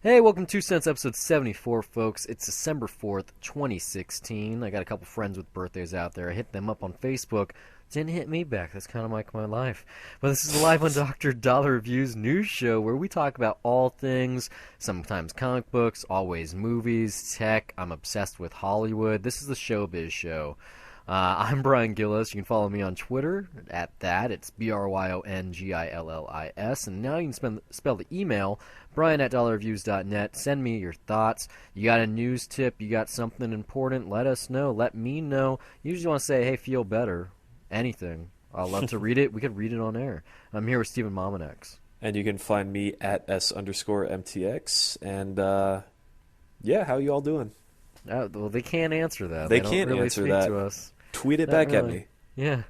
Hey, welcome to 2 Cents episode 74, folks. It's December 4th, 2016. I got a couple friends with birthdays out there. I hit them up on Facebook. Didn't hit me back. That's kind of like my life. But this is live on Dr. Dollar Reviews news show where we talk about all things, sometimes comic books, always movies, tech. I'm obsessed with Hollywood. This is the Showbiz Show. I'm Brian Gillis. You can follow me on Twitter at that. It's BRYONGILLIS. And now you can spell the email, brian@dollarreviews.net. Send me your thoughts. You got a news tip, you got something important, let us know. Let me know. You usually want to say, hey, feel better. Anything. I'd love to read it. We could read it on air. I'm here with Stephen Mominex. And you can find me at S_MTX. And, yeah, how you all doing? Well, they can't answer that. They don't can't really answer speak that. to us. Tweet it Not back at really. me. Yeah.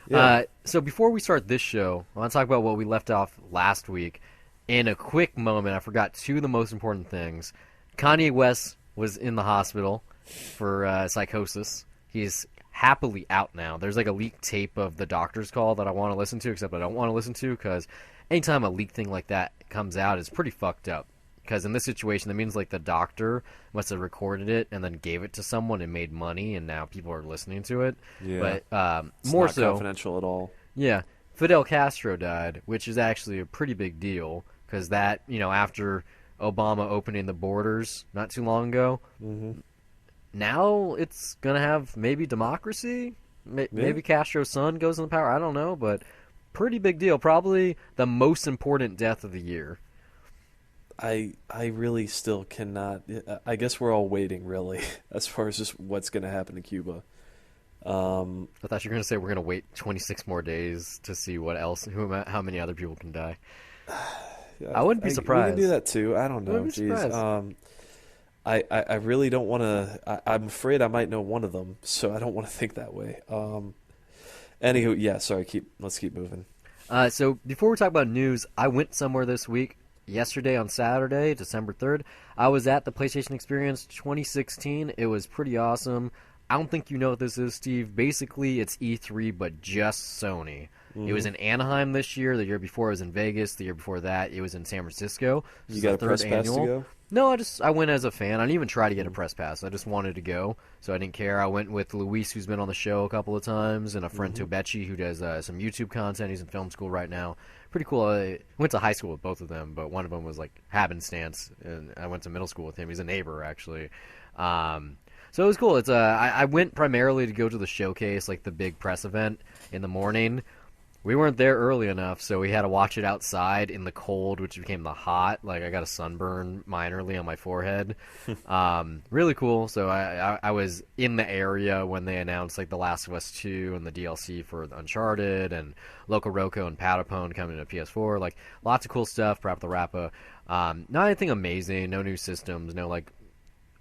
Yeah. So before we start this show, I want to talk about what we left off last week. In a quick moment, I forgot two of the most important things. Kanye West was in the hospital for psychosis. He's happily out now. There's like a leaked tape of the doctor's call that I want to listen to, except I don't want to listen to because anytime a leaked thing like that comes out, it's pretty fucked up. Because in this situation, that means like the doctor must have recorded it and then gave it to someone and made money, and now people are listening to it. Yeah. But It's more not so, confidential at all. yeah, Fidel Castro died, which is actually a pretty big deal because that, after Obama opening the borders not too long ago, now it's gonna have maybe democracy. Maybe Castro's son goes in the power. I don't know, but pretty big deal. Probably the most important death of the year. I really still cannot. I guess we're all waiting, really, as far as just what's going to happen to Cuba. I thought you were gonna say we're gonna wait 26 more days to see what else, how many other people can die. I wouldn't be surprised. We can do that too. I don't know. Wouldn't be surprised. Jeez. I really don't want to. I'm afraid I might know one of them, so I don't want to think that way. Anywho, yeah. Sorry. Let's keep moving. So before we talk about news, I went somewhere this week. Yesterday on Saturday, December 3rd, I was at the PlayStation Experience 2016. It was pretty awesome. I don't think you know what this is, Steve. Basically, it's E3, but just Sony. It was in Anaheim this year. The year before, it was in Vegas. The year before that, it was in San Francisco. This You is got the a press third pass to annual. go? No, I went as a fan. I didn't even try to get a press pass. I just wanted to go, so I didn't care. I went with Luis, who's been on the show a couple of times, and a friend Tobechi, who does some YouTube content. He's in film school right now. Pretty cool. I went to high school with both of them, but one of them was like happenstance, and I went to middle school with him. He's a neighbor, actually. So it was cool. I went primarily to go to the showcase, like the big press event in the morning. We weren't there early enough, so we had to watch it outside in the cold, which became the hot. Like, I got a sunburn minorly on my forehead. Really cool. So I was in the area when they announced, like, The Last of Us 2 and the DLC for Uncharted and Loco Roco and Patapone coming to PS4. Like, lots of cool stuff, Parappa the Rappa. Not anything amazing, no new systems, no, like,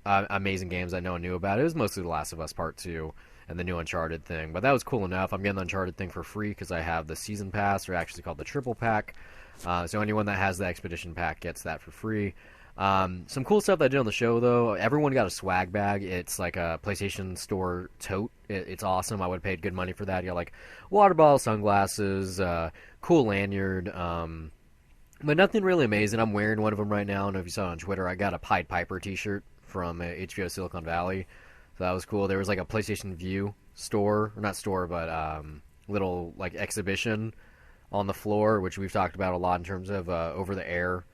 amazing games that no one knew about. It was mostly The Last of Us Part 2. And the new Uncharted thing. But that was cool enough. I'm getting the Uncharted thing for free because I have the Season Pass, or actually called the Triple Pack. So anyone that has the Expedition Pack gets that for free. Some cool stuff that I did on the show, though. Everyone got a swag bag. It's like a PlayStation Store tote. It's awesome. I would have paid good money for that. You got like water bottle, sunglasses, cool lanyard. But nothing really amazing. I'm wearing one of them right now. I don't know if you saw it on Twitter. I got a Pied Piper t-shirt from HBO Silicon Valley. So that was cool. There was like a PlayStation View store, or not store, but little like exhibition on the floor, which we've talked about a lot in terms of over-the-air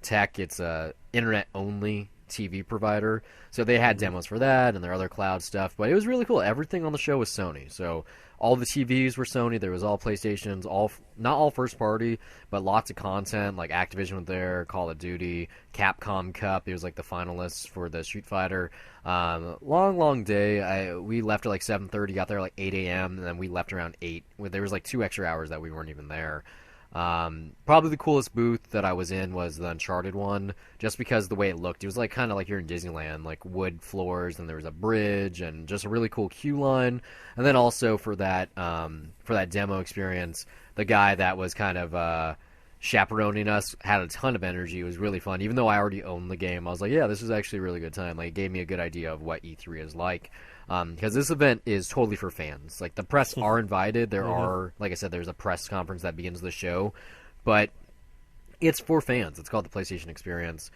tech. It's a internet-only TV provider, so they had demos for that and their other cloud stuff. But it was really cool. Everything on the show was Sony, so all the TVs were Sony. There was all PlayStations, not all first party, but lots of content like Activision was there, Call of Duty, Capcom Cup. It was like the finalists for the Street Fighter. Long day. We left at like 7:30, got there at like 8 a.m., and then we left around 8. There was like 2 extra hours that we weren't even there. Probably the coolest booth that I was in was the Uncharted one, just because the way it looked. It was like kind of like you're in Disneyland, like wood floors, and there was a bridge and just a really cool queue line. And then also for that demo experience, the guy that was kind of chaperoning us had a ton of energy. It was really fun. Even though I already owned the game, I was like, yeah, this is actually a really good time. Like, it gave me a good idea of what E3 is like. Because this event is totally for fans. Like, the press are invited. There are, like I said, there's a press conference that begins the show. But it's for fans. It's called the PlayStation Experience.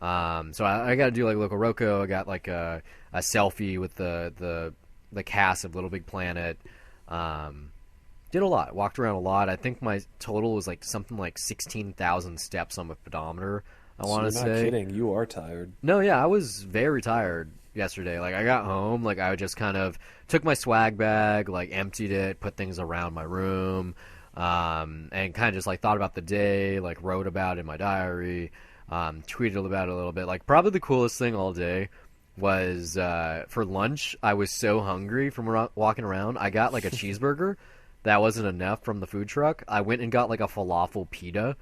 So I got to do like Loco Roco. I got like a selfie with the cast of Little Big Planet. Did a lot, walked around a lot. I think my total was like something like 16,000 steps on my pedometer. I So want you're to not say. kidding. You are tired. No, yeah, I was very tired yesterday. Like I got home, like I just kind of took my swag bag, like emptied it, put things around my room, and kind of just like thought about the day, like wrote about it in my diary, tweeted about it a little bit. Like probably the coolest thing all day was for lunch. I was so hungry from walking around. I got like a cheeseburger. That wasn't enough from the food truck. I went and got like a falafel pita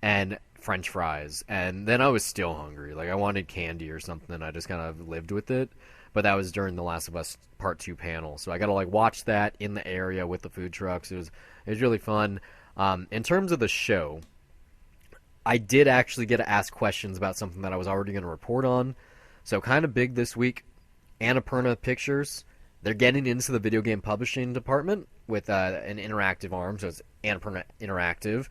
and French fries, and then I was still hungry. Like I wanted candy or something. I just kind of lived with it. But that was during the Last of Us Part 2 panel, so I got to like watch that in the area with the food trucks. It was really fun. In terms of the show, I did actually get to ask questions about something that I was already going to report on. So kind of big this week, Annapurna Pictures. They're getting into the video game publishing department with an interactive arm, so it's Annapurna Interactive.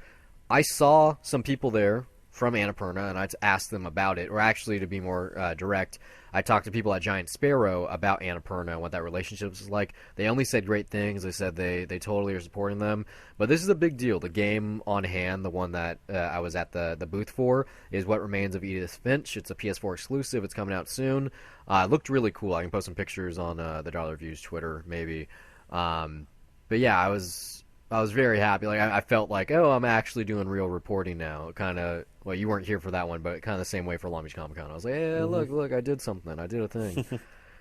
I saw some people there from Annapurna, and I asked them about it. Or actually, to be more direct, I talked to people at Giant Sparrow about Annapurna and what that relationship was like. They only said great things. They said they totally are supporting them. But this is a big deal. The game on hand, the one that I was at the booth for, is What Remains of Edith Finch. It's a PS4 exclusive. It's coming out soon. It looked really cool. I can post some pictures on the Dollar Reviews Twitter, maybe. But yeah, I was very happy. Like I felt like, oh, I'm actually doing real reporting now. Kind of, well, you weren't here for that one, but kind of the same way for Long Beach Comic Con. I was like, yeah, look, I did something. I did a thing.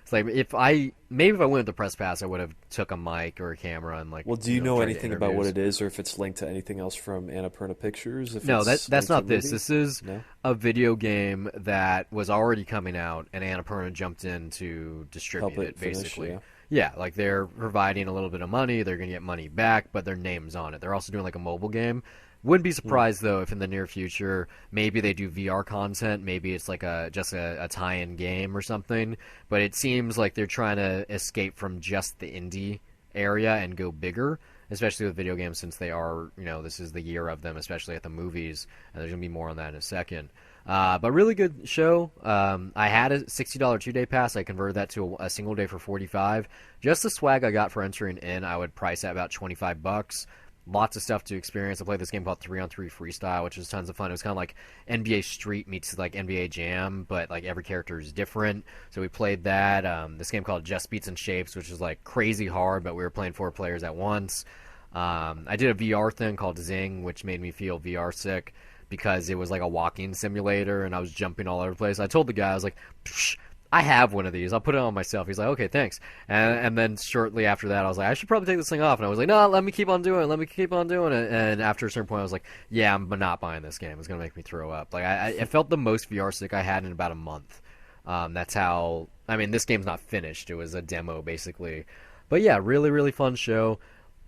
It's like if I went with the press pass, I would have took a mic or a camera and like. Well, do you know tried to anything about what interviews. it is, or if it's linked to anything else from Annapurna Pictures? If No, it's that's linked to a not this. movie? This is No? a video game that was already coming out, and Annapurna jumped in to distribute Help it it, finish, basically. yeah. Yeah, like they're providing a little bit of money. They're going to get money back, but their name's on it. They're also doing like a mobile game. Wouldn't be surprised though if in the near future maybe they do VR content. Maybe it's like just a tie-in game or something. But it seems like they're trying to escape from just the indie area and go bigger, especially with video games since they are, this is the year of them, especially at the movies. And there's going to be more on that in a second. But really good show. I had a $60 2-day pass. I converted that to a single day for $45. Just the swag I got for entering in, I would price at about $25. Lots of stuff to experience. I played this game called 3-on-3 Freestyle, which was tons of fun. It was kind of like NBA Street meets like NBA Jam, but like every character is different. So we played that. This game called Just Beats and Shapes, which is like crazy hard, but we were playing 4 players at once. I did a VR thing called Zing, which made me feel VR sick because it was like a walking simulator and I was jumping all over the place. I told the guy, I was like, Psh, I have one of these. I'll put it on myself. He's like, okay, thanks. And then shortly after that, I was like, I should probably take this thing off. And I was like, no, let me keep on doing it. Let me keep on doing it. And after a certain point, I was like, yeah, I'm not buying this game. It's going to make me throw up. Like, it felt the most VR sick I had in about a month. That's how, I mean, this game's not finished. It was a demo, basically. But yeah, really, really fun show.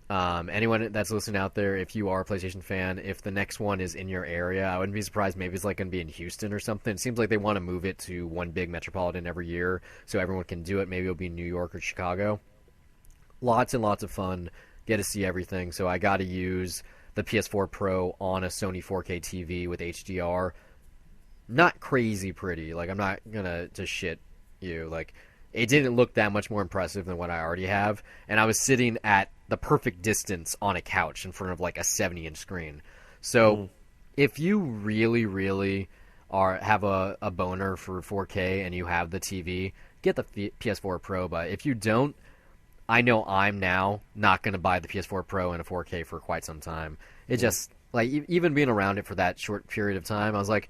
Anyone that's listening out there, if you are a PlayStation fan, if the next one is in your area, I wouldn't be surprised. Maybe it's like going to be in Houston or something. It seems like they want to move it to one big metropolitan every year so everyone can do it. Maybe it'll be New York or Chicago. Lots and lots of fun. Get to see everything. So I got to use the PS4 Pro on a Sony 4K TV with HDR. Not crazy pretty. Like, I'm not going to just shit you. Like, it didn't look that much more impressive than what I already have. And I was sitting at the perfect distance on a couch in front of like a 70-inch screen. So if you really, really have a boner for 4K and you have the TV, get the PS4 Pro. But if you don't, I know I'm now not going to buy the PS4 Pro and a 4K for quite some time. It just, like, even being around it for that short period of time, I was like,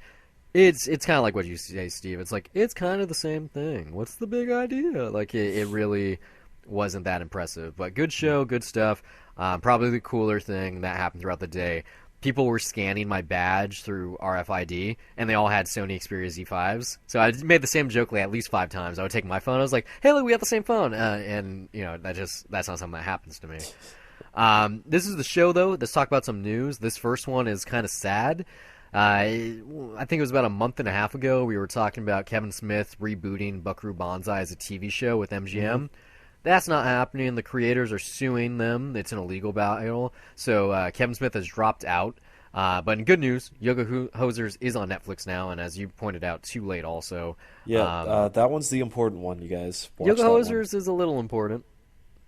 it's kind of like what you say, Steve. It's like, it's kind of the same thing. What's the big idea? Like, it really wasn't that impressive. But good show, good stuff. Probably the cooler thing that happened throughout the day. People were scanning my badge through RFID, and they all had Sony Xperia Z5s. So I made the same joke like at least 5 times. I would take my phone. I was like, hey, look, we have the same phone. And, that's not something that happens to me. This is the show, though. Let's talk about some news. This first one is kind of sad. I think it was about a month and a half ago. We were talking about Kevin Smith rebooting Buckaroo Banzai as a TV show with MGM. That's not happening. The creators are suing them. It's an illegal battle. So Kevin Smith has dropped out. But in good news, Yoga Hosers is on Netflix now, and as you pointed out, too late also. Yeah, that one's the important one, you guys. Watch Yoga that one. Hosers is a little important.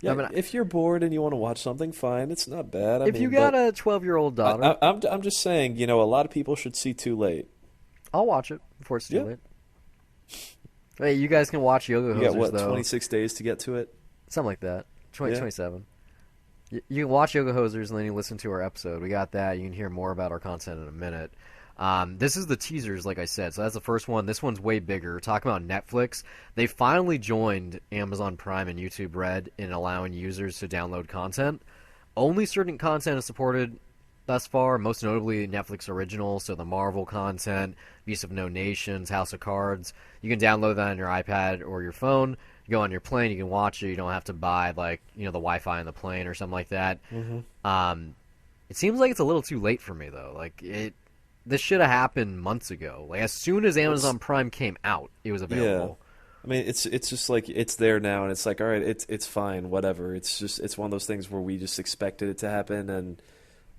Yeah, I mean, if you're bored and you want to watch something, fine. It's not bad. I if mean, you got but a 12-year-old daughter, I'm just saying, a lot of people should see Too Late. I'll watch it before it's too Yeah. late. Hey, you guys can watch Yoga You got Hosers, what, though. 26 days to get to it? Something like that. 20, Yeah. 27. You can watch Yoga Hosers and then you listen to our episode. We got that. You can hear more about our content in a minute. This is the teasers, like I said. So that's the first one. This one's way bigger. Talking about Netflix. They finally joined Amazon Prime and YouTube Red in allowing users to download content. Only certain content is supported thus far, most notably Netflix originals, so the Marvel content, Beasts of No Nations, House of Cards. You can download that on your iPad or your phone. You go on your plane, you can watch it. You don't have to buy the Wi-Fi on the plane or something like that. It seems like it's a little too late for me though. This should have happened months ago. Like as soon as Amazon Prime came out, it was available. I mean, it's just like it's there now, and it's like, all right, it's fine, whatever. It's one of those things where we just expected it to happen, and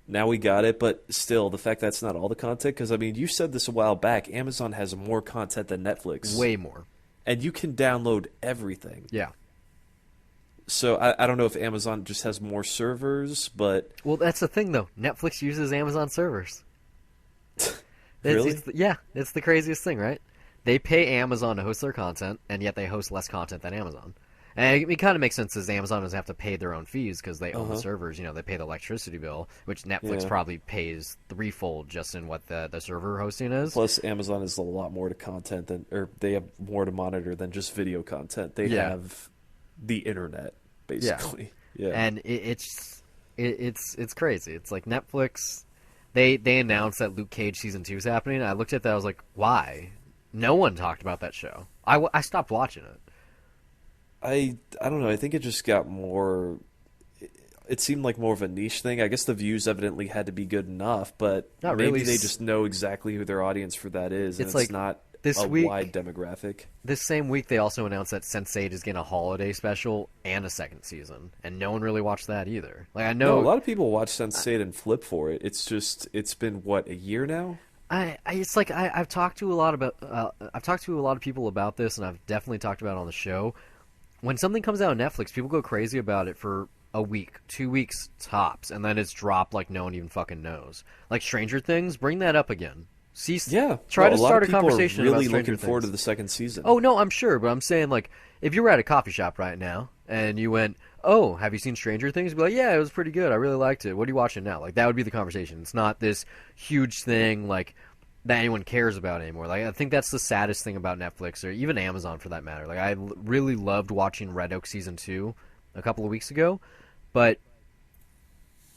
now we got it. But still, the fact that's not all the content, because I mean, you said this a while back. Amazon has more content than Netflix, Way more. and you can download everything. Yeah. So I don't know if Amazon just has more servers, but Well, that's the thing though. Netflix uses Amazon servers. Really? It's the craziest thing, right? They pay Amazon to host their content, and yet they host less content than Amazon. And it kind of makes sense as Amazon doesn't have to pay their own fees because they own the servers. They pay the electricity bill, which Netflix Yeah. probably pays threefold just in what the server hosting is. plus Amazon is a lot more to content or they have more to monitor than just video content. They Yeah. have the internet, basically. Yeah. And it's crazy. It's like Netflix. They announced that Luke Cage season 2 is happening. I looked at that. I was like, why? No one talked about that show. I stopped watching it. I don't know. I think it just got more. It seemed like more of a niche thing. I guess the views evidently had to be good enough, but Not maybe really. they just know exactly who their audience for that is, and It's it's like not this a week- wide demographic. This same week, they also announced that Sense8 is getting a holiday special and a second season, and no one really watched that either. Like I know No, a lot of people watch Sense8 and flip for it. It's been what, a year now? I've talked to a lot of people about this, and I've definitely talked about it on the show. When something comes out on Netflix, people go crazy about it for a week, 2 weeks tops, and then it's dropped like no one even fucking knows. Like Stranger Things, bring that up again. Try No, to lot start of a people conversation are really about Stranger looking forward to Things. the second season. Oh no, I'm sure, but I'm saying like if you were at a coffee shop right now and you went, "Oh, have you seen Stranger Things?" You'd be like, "Yeah, it was pretty good. I really liked it. What are you watching now?" Like that would be the conversation. It's not this huge thing like that anyone cares about anymore. Like I think that's the saddest thing about Netflix or even Amazon for that matter. Like really loved watching Red Oak season 2 a couple of weeks ago, but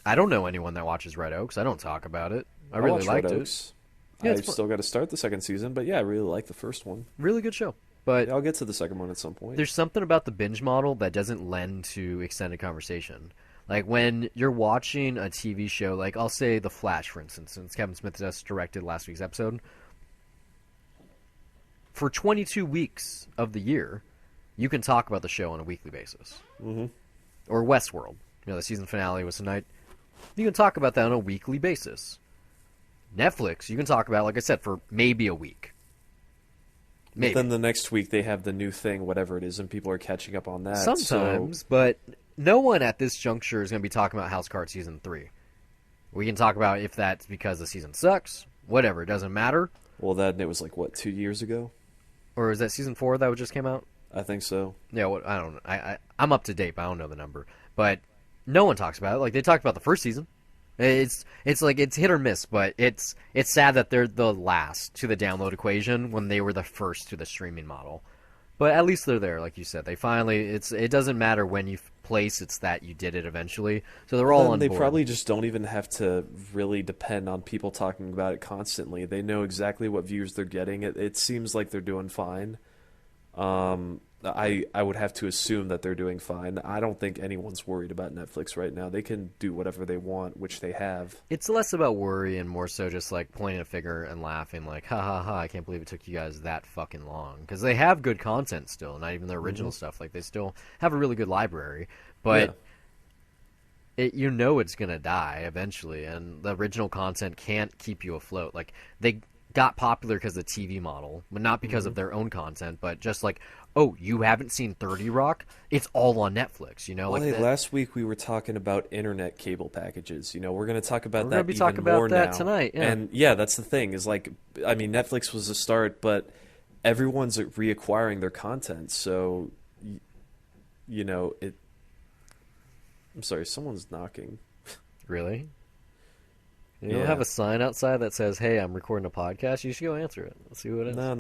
I don't know anyone that watches Red Oaks. I don't talk about it. I really watch liked Red it. Oaks. Yeah, I've it's fun. still got to start the second season, but yeah, I really like the first one. Really good show. But I'll get to the second one at some point. there's something about the binge model that doesn't lend to extended conversation. Like when you're watching a TV show, like I'll say The Flash, for instance, since Kevin Smith just directed last week's episode. For 22 weeks of the year, you can talk about the show on a weekly basis. Mm-hmm. Or Westworld. The season finale was tonight. You can talk about that on a weekly basis. Netflix, you can talk about, like I said, for maybe a week. Maybe. Then the next week they have the new thing, whatever it is, and people are catching up on that. Sometimes, but no one at this juncture is going to be talking about House Card Season 3. We can talk about if that's because the season sucks, whatever, it doesn't matter. Well, it was like, what, 2 years ago? Or is that Season 4 that just came out? I think so. Yeah, I don't know. I'm up to date, but I don't know the number. But no one talks about it. Like, they talked about the first season. It's like it's hit or miss, but it's sad that they're the last to the download equation when they were the first to the streaming model. But at least they're there, like you said. They finally it doesn't matter when you place, it's that you did it eventually. So they're all on They board. probably just don't even have to really depend on people talking about it constantly. They know exactly what views they're getting. It seems like they're doing fine. I would have to assume that they're doing fine. I don't think anyone's worried about Netflix right now. They can do whatever they want, which they have. It's less about worry and more so just like pointing a finger and laughing like, ha ha ha, I can't believe it took you guys that fucking long. Because they have good content still, not even the original stuff. Like they still have a really good library. But you know it's gonna die eventually, and the original content can't keep you afloat. Like they got popular because of the TV model, but not because of their own content, but just like, oh, you haven't seen 30 Rock? It's all on Netflix, you know? Well, Like hey, last week we were talking about internet cable packages. You know, we're going to talk about we're that gonna be even talking about more that now. tonight, yeah. And yeah, that's the thing is like, I mean, Netflix was a start, but everyone's reacquiring their content. So, you know, it. I'm sorry, someone's knocking. Really? You Yeah. don't have a sign outside that says, "Hey, I'm recording a podcast." You should go answer it. Let's see what it is. No,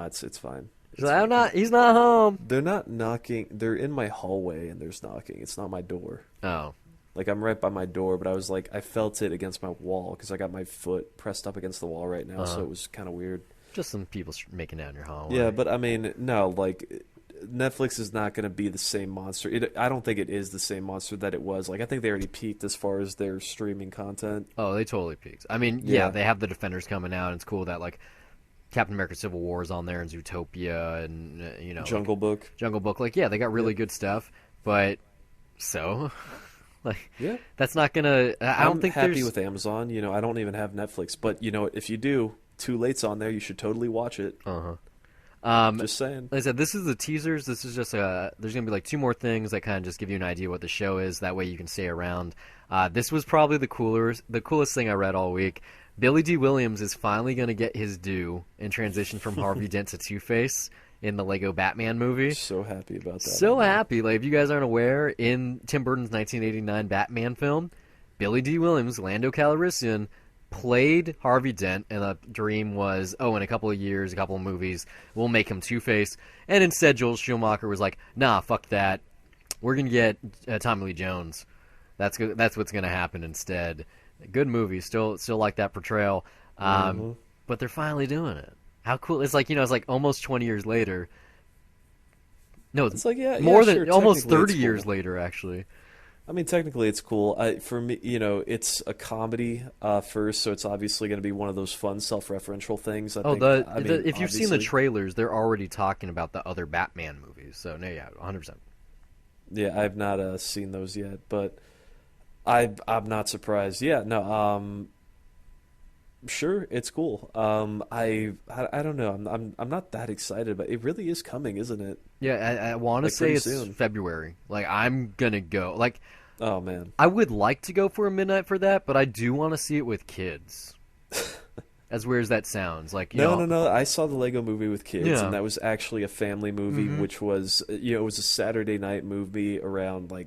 it's fine. He's like, He's not home. They're not knocking. They're in my hallway and there's knocking. It's not my door. Oh, Like I'm right by my door, but I was like, I felt it against my wall because I got my foot pressed up against the wall right now, so it was kind of weird. just some people making out in your hallway. Yeah, but I mean, no, like Netflix is not going to be the same monster. I don't think it is the same monster that it was. Like I think they already peaked as far as their streaming content. Oh, they totally peaked. I mean, Yeah. they have the Defenders coming out, and it's cool that like Captain America: Civil War is on there, and Zootopia, and you know, Jungle Book. Jungle Book. Like, yeah, they got really good stuff, but so like Yeah, that's not gonna. I don't I'm think happy there's. with Amazon. You know, I don't even have Netflix, but you know, if you do, Too Late's on there. You should totally watch it. Just saying. Like I said, this is the teasers. This is just there's gonna be like 2 more things that kind of just give you an idea what the show is. That way you can stay around. This was probably the coolest thing I read all week. Billy D. Williams is finally gonna get his due and transition from Harvey Dent to Two-Face in the Lego Batman movie. So happy about that. So happy. Like, if you guys aren't aware, in Tim Burton's 1989 Batman film, Billy D. Williams, Lando Calrissian, played Harvey Dent, and the dream was, oh, in a couple of years, a couple of movies, we'll make him Two-Face. And instead, Joel Schumacher was like, nah, fuck that. We're going to get Tommy Lee Jones. That's what's going to happen instead. Good movie. Still like that portrayal. But they're finally doing it. How cool. It's like, it's like almost 20 years later. No, It's like, yeah, more yeah, than sure, almost technically 30 it's years cool. later, actually. I mean, technically, it's cool. For me, you know, it's a comedy first, so it's obviously going to be one of those fun, self-referential things. I think. I mean, If you've seen the obviously. trailers, they're already talking about the other Batman movies. So, no, yeah, 100%. Yeah, I've not seen those yet, but I'm not surprised. Yeah, no, sure, it's cool. I don't know. I'm not that excited, but it really is coming, isn't it? Yeah, I want to Like, say pretty it's soon. February. Like, I'm going to go. Like, Oh man, I would like to go for a midnight for that, but I do want to see it with kids. As weird as that sounds. Like, no. I saw the Lego Movie with kids, Yeah. and that was actually a family movie, which was it was a Saturday night movie around like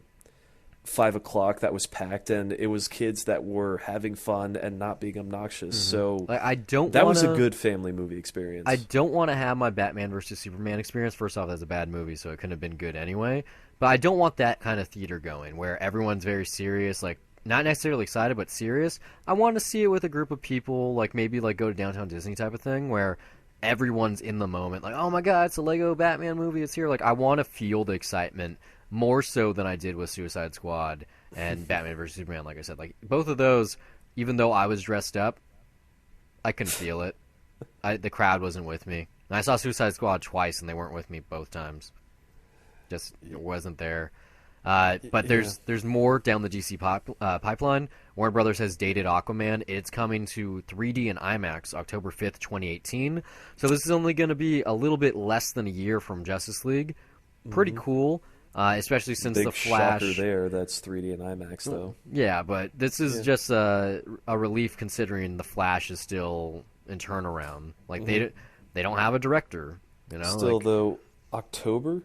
5 o'clock that was packed, and it was kids that were having fun and not being obnoxious. So Like, I don't that wanna, was a good family movie experience. I don't want to have my Batman versus Superman experience. First off, that's a bad movie, so it couldn't have been good anyway. But I don't want that kind of theater going where everyone's very serious, like not necessarily excited, but serious. I want to see it with a group of people, like maybe like go to Downtown Disney type of thing, where everyone's in the moment, like, oh my god, it's a Lego Batman movie, it's here. Like, I want to feel the excitement more so than I did with Suicide Squad and Batman vs Superman. Like I said, like both of those, even though I was dressed up, I couldn't feel it. The crowd wasn't with me. And I saw Suicide Squad twice, and they weren't with me both times. Just wasn't there. But there's more down the DC pipeline. Warner Brothers has dated Aquaman. It's coming to 3D and IMAX October 5th, 2018. So this is only going to be a little bit less than a year from Justice League. Pretty cool, especially since Big the Flash. shocker there. That's 3D and IMAX though. Yeah, but this is just a relief considering the Flash is still in turnaround. Like they don't have a director. You know, Still like, though, October.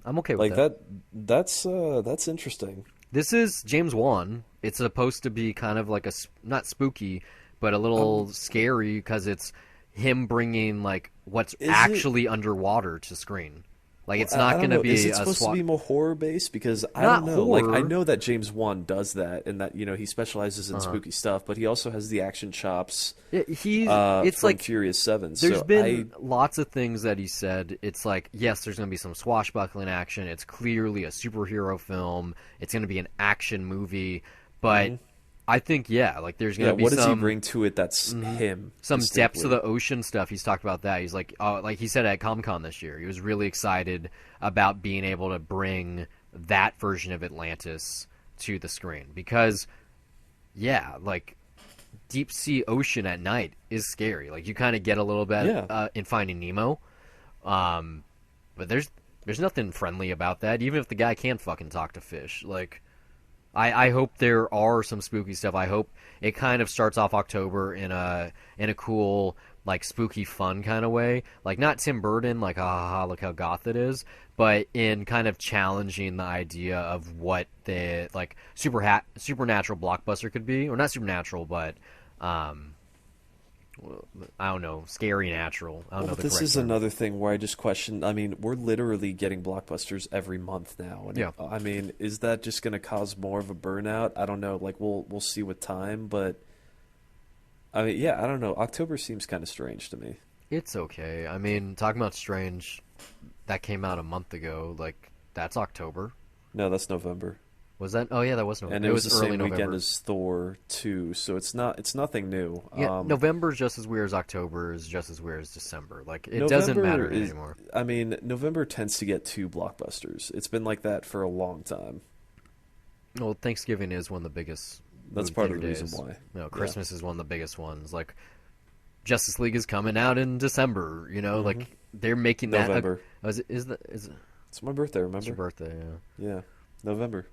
I'm okay with Like that. that's interesting. This is James Wan. It's supposed to be kind of like not spooky, but a little scary because it's him bringing like what's Is actually underwater to screen. Like it's I not don't going to know. be Is it a supposed SWAT. to be more horror based? Because I Not don't know. Like I horror. know that James Wan does that, and that he specializes in spooky stuff, but he also has the action chops. It's from like Furious 7. there's So been lots of things that he said. It's like, yes, there's going to be some swashbuckling action. It's clearly a superhero film. It's going to be an action movie, but I think like there's going to be what does some he bring to it? That's him. some depths distinctly? of the ocean stuff. He's talked about that. He's like he said at Comic-Con this year, he was really excited about being able to bring that version of Atlantis to the screen because, yeah, like deep sea ocean at night is scary. Like you kind of get a little bit Yeah. in Finding Nemo, but there's nothing friendly about that. Even if the guy can't fucking talk to fish, like I hope there are some spooky stuff. I hope it kind of starts off October in a cool, like spooky fun kind of way. Like not Tim Burton, like ha ha ha, look how goth it is, but in kind of challenging the idea of what the like supernatural blockbuster could be, or not supernatural, but um I don't know, scary natural. I don't Well, know but the this correct is term. another thing where I just question. I mean, we're literally getting blockbusters every month now, and Yeah. I mean, is that just going to cause more of a burnout? I don't know. Like, we'll see with time, but I mean, yeah, I don't know. October seems kind of strange to me. It's okay. I mean, talking about Strange, that came out a month ago. Like that's October. No, that's November, Was that? Oh yeah, that was and November. it It was was the early same weekend November. as Thor 2, so it's nothing new. Yeah, November's just as weird as October is just as weird as December. Like it doesn't November matter is. anymore. I mean, November tends to get two blockbusters. It's been like that for a long time. Well, Thanksgiving is one of the biggest That's movie part theater of the reason days. why. You know, Yeah. Christmas is one of the biggest ones. Like Justice League is coming out in December. You know, hmm like they're making that. November. Is it? It's my birthday, It's your remember? birthday. Yeah. Yeah, November.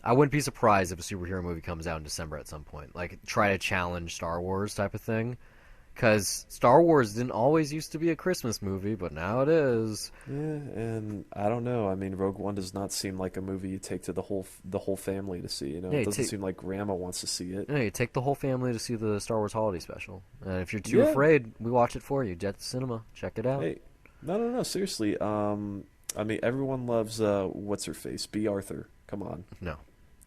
I wouldn't be surprised if a superhero movie comes out in December at some point. Like try to challenge Star Wars type of thing. Because Star Wars didn't always used to be a Christmas movie, but now it is. Yeah, and I don't know. I mean, Rogue One does not seem like a movie you take to the whole family to see. You know, Yeah, it doesn't seem like Grandma wants to see it. Hey, take the whole family to see the Star Wars Holiday Special. And if you're too Yeah. afraid, we watch it for you. Jet to Cinema. Check it out. Hey, no, seriously. I mean, everyone loves what's her face, B. Arthur. Come on, No,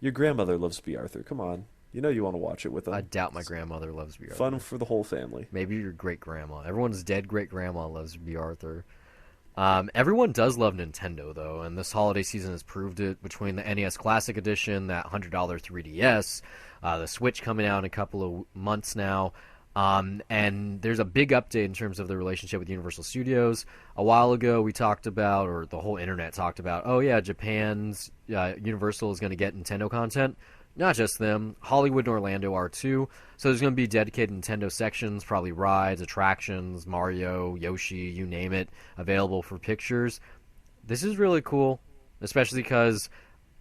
your grandmother loves B. Arthur. Come on, you know you want to watch it with I them. doubt my grandmother loves B. Fun Arthur. for the whole family. Maybe your great grandma. Everyone's dead great grandma loves B. Arthur. Everyone does love Nintendo though, and this holiday season has proved it. Between the NES Classic Edition, that $100 3DS, the Switch coming out in a couple of months now, and there's a big update in terms of the relationship with Universal Studios. A while ago, we talked about, or the whole internet talked about, oh yeah, Japan's Universal is going to get Nintendo content. Not just them, Hollywood and Orlando are too. So there's going to be dedicated Nintendo sections, probably rides, attractions, Mario, Yoshi, you name it, available for pictures. This is really cool, especially because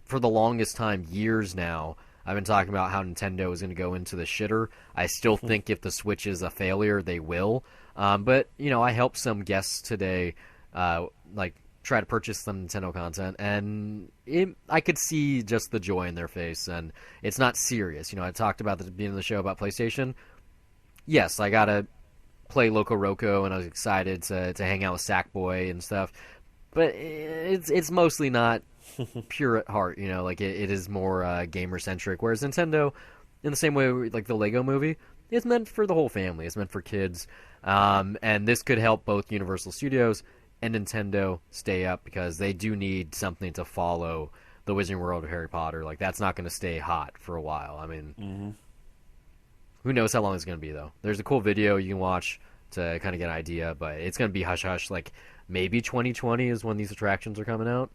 for the longest time, years now, I've been talking about how Nintendo is going to go into the shitter. I still think if the Switch is a failure, they will. But, you know, I helped some guests today, like, try to purchase some Nintendo content, and I could see just the joy in their face, and it's not serious. You know, I talked about at the beginning of the show about PlayStation. Yes, I got to play Loco Roco, and I was excited to hang out with Sackboy and stuff, but it's mostly not pure at heart, you know, like it is more gamer centric. Whereas Nintendo, in the same way like the Lego Movie, it's meant for the whole family. It's meant for kids, and this could help both Universal Studios and Nintendo stay up because they do need something to follow the Wizarding World of Harry Potter. Like that's not going to stay hot for a while. I mean, who knows how long it's going to be though? There's a cool video you can watch to kind of get an idea, but it's going to be hush hush. Like maybe 2020 is when these attractions are coming out.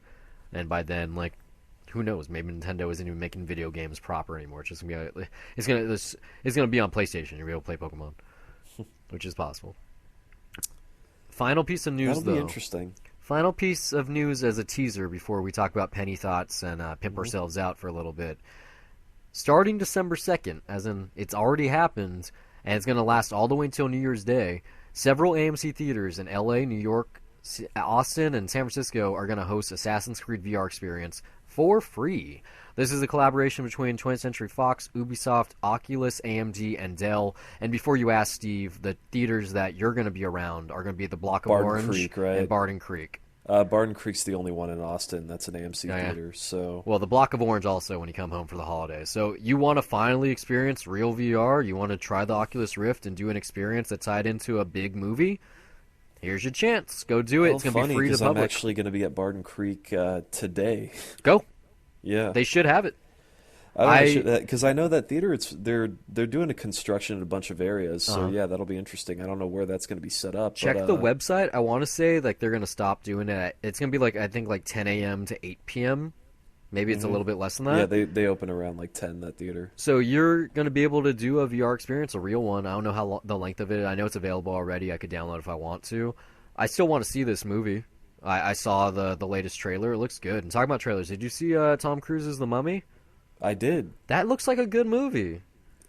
And by then, like, who knows? Maybe Nintendo isn't even making video games proper anymore. It's just gonna be it's gonna be on PlayStation. You'll be able to play Pokemon, which is possible. Final piece of news, That'll be though. interesting. Final piece of news as a teaser before we talk about penny thoughts and pimp Mm-hmm. ourselves out for a little bit. Starting December 2nd, as in it's already happened, and it's going to last all the way until New Year's Day, several AMC theaters in LA, New York, Austin, and San Francisco are going to host Assassin's Creed VR experience for free. This is a collaboration between 20th Century Fox, Ubisoft, Oculus, AMD, and Dell. And before you ask, Steve, the theaters that you're going to be around are going to be the Block of Barton Orange Creek, right? and Barton Creek. Barton Creek's the only one in Austin that's an AMC Oh, yeah. theater. So Well, the Block of Orange also when you come home for the holidays. So you want to finally experience real VR? You want to try the Oculus Rift and do an experience that's tied into a big movie? Here's your chance. Go do it. well, It's going to funny be free to because the I'm public. actually going to be at Barton Creek today. Go. Yeah, They should have it. because I know that theater. They're doing a construction in a bunch of areas. So Uh-huh. yeah, that'll be interesting. I don't know where that's going to be set up. Check but, the website. I want to say like they're going to stop doing it. It's going to be like I think like 10 a.m. to 8 p.m. Maybe it's a little bit less than Yeah, that. they open around like 10, that theater. So you're going to be able to do a VR experience, a real one. I don't know the length of it. I know it's available already. I could download if I want to. I still want to see this movie. I saw the latest trailer. It looks good. And talking about trailers, did you see Tom Cruise's The Mummy? I did. That looks like a good movie.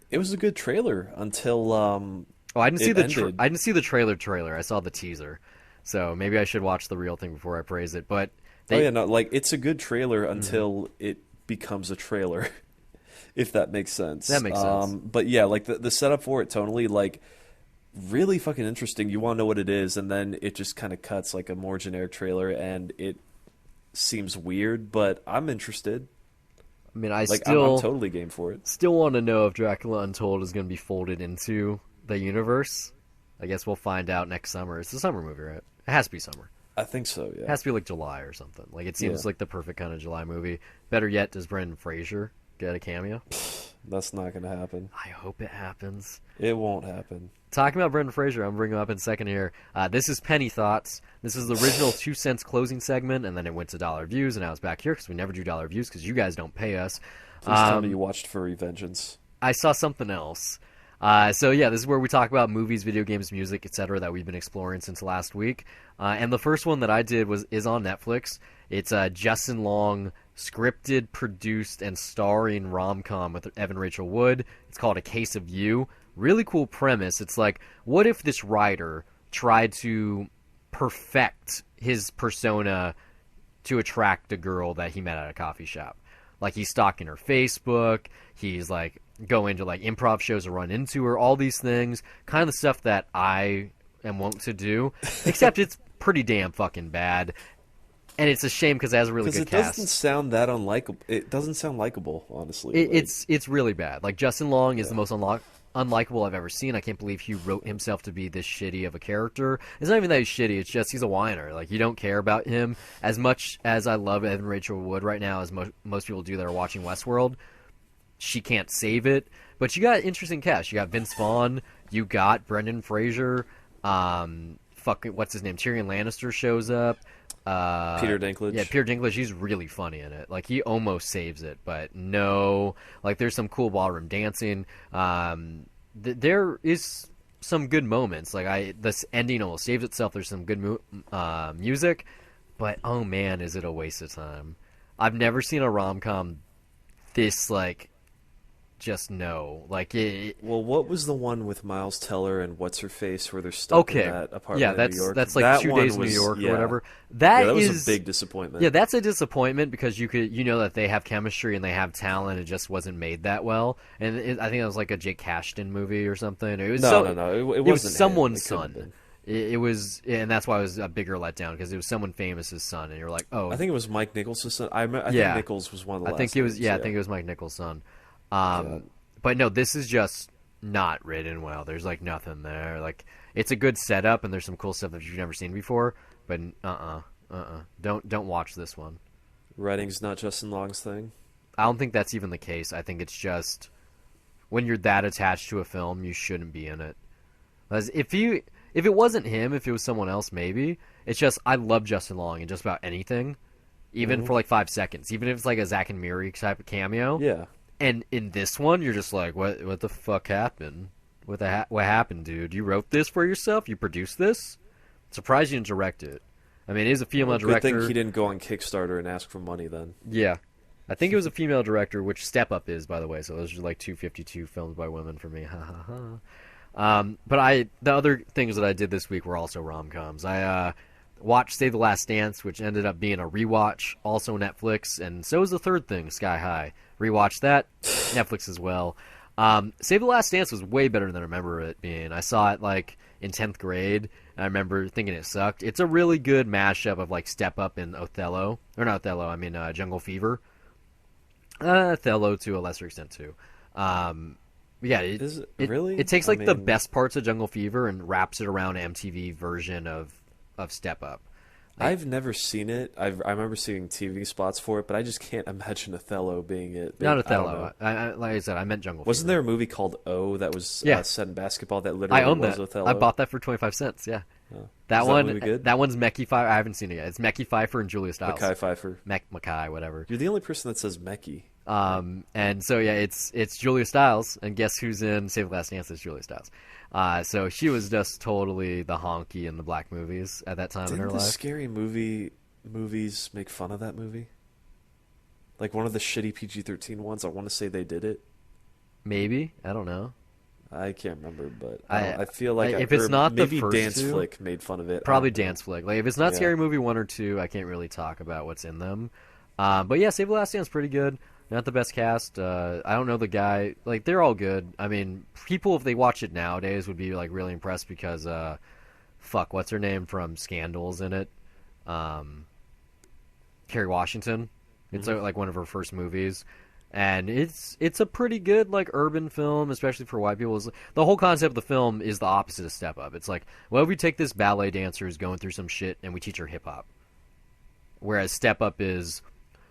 It was a good trailer until Oh, I didn't see it ended. I didn't see the trailer. I saw the teaser. So maybe I should watch the real thing before I praise it. But Oh they yeah, no, like it's a good trailer until it becomes a trailer, if that makes sense. That makes sense. But yeah, like the setup for it tonally, like really fucking interesting. You want to know what it is, and then it just kind of cuts like a more generic trailer, and it seems weird, but I'm interested. I mean, I Like still I'm totally game for it. still want to know if Dracula Untold is going to be folded into the universe. I guess we'll find out next summer. It's a summer movie, right? It has to be summer. I think so. It Yeah, has to be like July or something. Like it seems Yeah. like the perfect kind of July movie. Better yet, does Brendan Fraser get a cameo? that's not gonna happen. I hope it happens. It won't happen. Talking about Brendan Fraser, I'm bringing him up in a second here. This is Penny Thoughts. This is the original 2 cents closing segment, and then it went to dollar views, and now it's back here because we never do dollar views because you guys don't pay us. Please tell me you watched Furry Vengeance. I saw something else. So yeah, this is where we talk about movies, video games, music, etc. that we've been exploring since last week. And the first one that I did is on Netflix. It's Justin Long scripted, produced, and starring rom-com with Evan Rachel Wood. It's called A Case of You. Really cool premise. It's like, what if this writer tried to perfect his persona to attract a girl that he met at a coffee shop? Like he's stalking her Facebook, he's like going to like improv shows to run into her, all these things, kind of the stuff that I am wont to do, except it's pretty damn fucking bad. And it's a shame because it has a really Because good it cast. doesn't sound that unlikable. It doesn't sound likable, honestly. It's really bad. Like Justin Long is the most unlikable I've ever seen. I can't believe he wrote himself to be this shitty of a character. It's not even that he's shitty. It's just he's a whiner. Like you don't care about him as much as I love Evan Rachel Wood right now, as most people do that are watching Westworld. She can't save it, but you got interesting cast. You got Vince Vaughn. You got Brendan Fraser. Fucking what's his name? Tyrion Lannister shows up. Peter Dinklage. Yeah, Peter Dinklage. He's really funny in it. Like he almost saves it, but no. Like there's some cool ballroom dancing. There is some good moments. Like this ending almost saves itself. There's some good music, but oh man, is it a waste of time? I've never seen a rom-com this like just no like it. Well, what was the one with Miles Teller and what's her face where they're stuck Okay, in that apartment yeah, in New York? that's like That 2 one days in New was- York yeah. or whatever. Yeah, that was is a big disappointment. Yeah, that's a disappointment because you know that they have chemistry and they have talent. It just wasn't made that well. And I think it was like a Jake Cashton movie or something. It was No. It It was wasn't him. someone's It couldn't have son. been. It was, and that's why it was a bigger letdown because it was someone famous's son, and you're like, oh, I think it was Mike Nichols' son. I Yeah. think Nichols was one of the I last think it was. names, Yeah, I think it was Mike Nichols' son. Yeah. But no, this is just not written well. There's like nothing there. Like it's a good setup, and there's some cool stuff that you've never seen before. But don't watch this one. Writing's not Justin Long's thing. I don't think that's even the case. I think it's just when you're that attached to a film, you shouldn't be in it. Because if it wasn't him, if it was someone else, maybe. It's just I love Justin Long in just about anything, even for like 5 seconds. Even if it's like a Zack and Miri type of cameo. Yeah. And in this one, you're just like, what the fuck happened? What happened, dude? You wrote this for yourself? You produced this? Surprised you didn't direct it. I mean, it is a female Good director. thing he didn't go on Kickstarter and ask for money then. Yeah. I think it was a female director, which Step Up is, by the way. So those are like 252 films by women for me. Ha ha ha. But the other things that I did this week were also rom-coms. I watched Save the Last Dance, which ended up being a rewatch, also Netflix, and so was the third thing, Sky High. Rewatched that, Netflix as well. Save the Last Dance was way better than I remember it being. I saw it like in 10th grade, and I remember thinking it sucked. It's a really good mashup of like Step Up and Othello. Or not Othello, I mean Jungle Fever. Othello to a lesser extent too. Yeah, Is it really? It takes I like the mean- best parts of Jungle Fever and wraps it around an MTV version of Step Up. I've never seen it. I remember seeing TV spots for it, but I just can't imagine Othello being it. Not I don't Othello. know. Like I said, I meant Jungle Wasn't Fever. there a movie called O that was Yeah. set in basketball that literally I own was that. Othello? I bought that for 25 cents. Yeah. Oh. That Is one, movie good? that one's Mekhi Pfeiffer. I haven't seen it yet. It's Mekhi Pfeiffer and Julia Stiles. Mackay Pfeiffer. Mackay, whatever. You're the only person that says Mekhi. And so yeah, it's Julia Stiles, and guess who's in Save the Last Dance? It's Julia Stiles. So she was just totally the honky in the black movies at that time in her Didn't the life. scary movies make fun of that movie? Like one of the shitty PG-13 ones. I want to say they did it. Maybe, I don't know. I can't remember, but I- I feel like if it's or not the maybe first Dance two, Flick made fun of it. Probably I don't know. Dance Flick. Like if it's not Yeah. Scary Movie 1 or 2, I can't really talk about what's in them. But yeah, Save the Last Dance pretty good. Not the best cast. I don't know the guy. Like they're all good. I mean, people if they watch it nowadays would be like really impressed because what's her name from Scandal's in it? Kerry Washington. It's like one of her first movies. And it's a pretty good like urban film, especially for white people. The whole concept of the film is the opposite of Step Up. It's like, well, if we take this ballet dancer who's going through some shit and we teach her hip hop. Whereas Step Up is,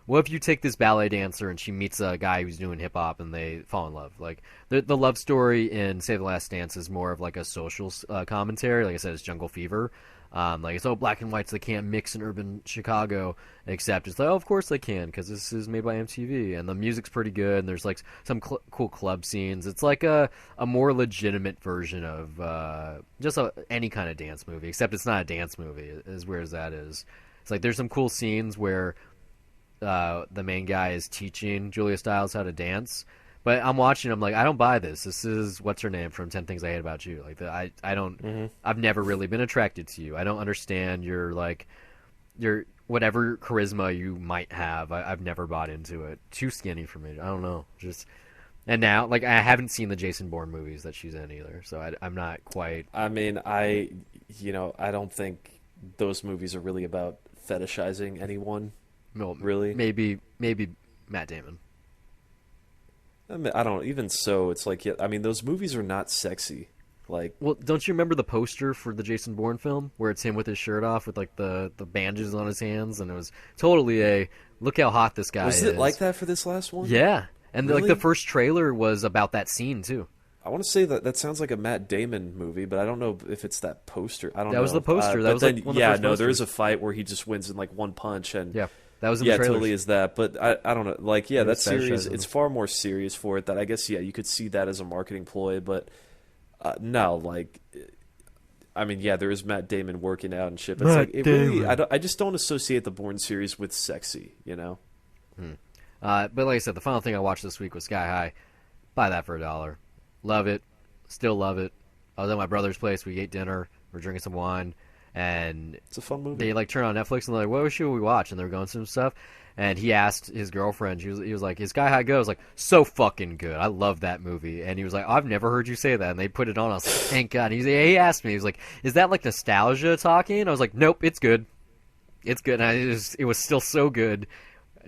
what if you take this ballet dancer and she meets a guy who's doing hip hop and they fall in love? Like the love story in Save the Last Dance is more of like a social commentary. Like I said, it's Jungle Fever. Like it's black and whites, they can't mix in urban Chicago, except it's like, oh, of course they can because this is made by MTV and the music's pretty good and there's like some cool club scenes. It's like a more legitimate version of just any kind of dance movie, except it's not a dance movie as weird as that is. It's like there's some cool scenes where the main guy is teaching Julia Stiles how to dance. But I'm watching. I'm like, I don't buy this. This is what's her name from 10 Things I Hate About You. Like, I don't. I've never really been attracted to you. I don't understand your whatever charisma you might have. I've never bought into it. Too skinny for me. I don't know. And now, like, I haven't seen the Jason Bourne movies that she's in either. So I'm not quite. I mean, I don't think those movies are really about fetishizing anyone. No, Really? Maybe Matt Damon. I mean, I don't. Even so, it's like, yeah, I mean, those movies are not sexy. Like, Well, don't you remember the poster for the Jason Bourne film where it's him with his shirt off with like the bandages on his hands, and it was totally a look how hot this guy was is. it like that for this last one? Yeah, and like Really? the first trailer was about that scene too. I want to say that sounds like a Matt Damon movie, but I don't know if it's that poster. I don't know. That was the poster. That but was, then, like, one of the yeah, first no, there is posters. a fight where he just wins in like one punch, and Yeah, that was in yeah, the it trailers. totally is that. But I don't know. Like, yeah, It that was series, fetishizing. it's far more serious for it. That I guess, yeah, you could see that as a marketing ploy, but no, like, I mean, yeah, there is Matt Damon working out and shit. But it's Matt like, it really, Damon. I just don't associate the Bourne series with sexy, you know? But like I said, the final thing I watched this week was Sky High. Buy that for $1. Love it. Still love it. I was at my brother's place. We ate dinner. We're drinking some wine, and It's a fun movie. they like turn on Netflix and they're like, "What should we watch?" And they're going through some stuff. And he asked his girlfriend. He was like, "Is Sky High good?" I was like, "So fucking good. I love that movie." And he was like, "I've never heard you say that." And they put it on. I was like, "Thank God." And he asked me. He was like, "Is that like nostalgia talking?" I was like, "Nope, it's good. It's good." And it was still so good,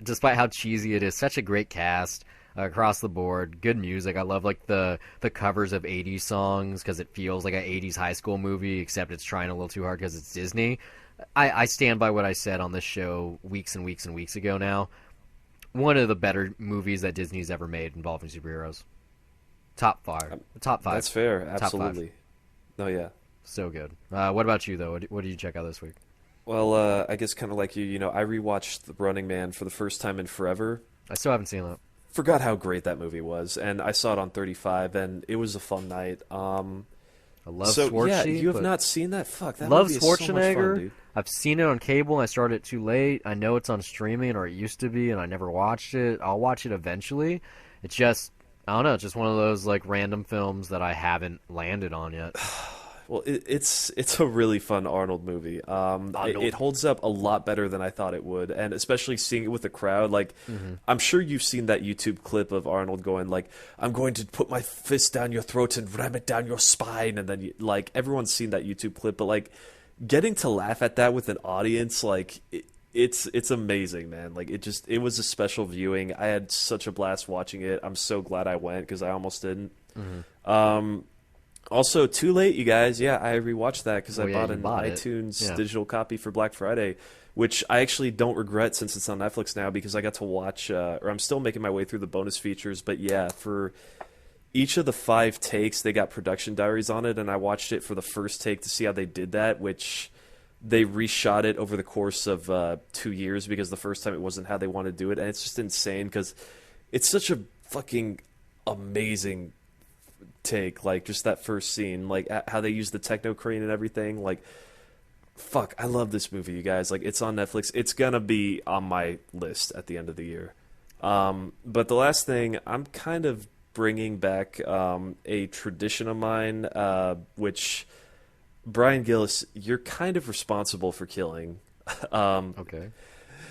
despite how cheesy it is. Such a great cast. Across the board, good music. I love like the covers of 80s songs because it feels like an 80s high school movie, except it's trying a little too hard because it's Disney. I stand by what I said on this show weeks and weeks and weeks ago now. One of the better movies that Disney's ever made involving superheroes. Top five. Top five. That's fair. Top five. Absolutely. No, yeah. So good. What about you, though? What did you check out this week? Well, I guess kind of like you know, I rewatched The Running Man for the first time in forever. I still haven't seen that. Forgot how great that movie was, and I saw it on 35, and it was a fun night. I love So yeah, Schwarzenegger. you have but not seen that? Fuck, that love movie is so much fun, Schwarzenegger. dude. I've seen it on cable. I started it too late. I know it's on streaming, or it used to be, and I never watched it. I'll watch it eventually. It's just, I don't know. It's just one of those like random films that I haven't landed on yet. Well, it's a really fun Arnold movie. It holds up a lot better than I thought it would, and especially seeing it with the crowd. Like, I'm sure you've seen that YouTube clip of Arnold going like, "I'm going to put my fist down your throat and ram it down your spine," and then like everyone's seen that YouTube clip, but like getting to laugh at that with an audience, like it's amazing, man. Like it was a special viewing. I had such a blast watching it. I'm so glad I went because I almost didn't. Also, too late, you guys. Yeah, I rewatched that because I yeah, bought you an bought it. iTunes Yeah. digital copy for Black Friday, which I actually don't regret since it's on Netflix now because I got to watch, or I'm still making my way through the bonus features. But yeah, for each of the 5 takes, they got production diaries on it, and I watched it for the first take to see how they did that, which they reshot it over the course of 2 years because the first time it wasn't how they wanted to do it, and it's just insane because it's such a fucking amazing take, like just that first scene, like how they use the techno crane and everything, like fuck, I love this movie, you guys. Like, it's on Netflix. It's gonna be on my list at the end of the year. But the last thing, I'm kind of bringing back a tradition of mine, which Brian Gillis, you're kind of responsible for killing. Okay.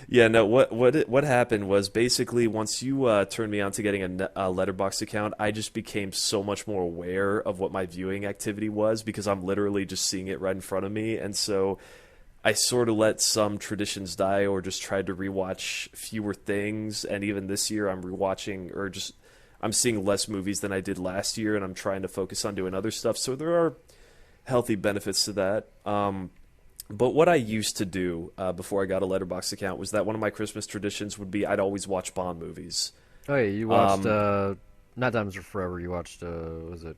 Yeah, no. What happened was basically once you turned me on to getting a Letterboxd account, I just became so much more aware of what my viewing activity was because I'm literally just seeing it right in front of me, and so I sort of let some traditions die or just tried to rewatch fewer things. And even this year, I'm rewatching or just I'm seeing less movies than I did last year, and I'm trying to focus on doing other stuff. So there are healthy benefits to that. But what I used to do before I got a Letterboxd account was that one of my Christmas traditions would be I'd always watch Bond movies. Oh yeah, you watched not Diamonds Are Forever. You watched was it?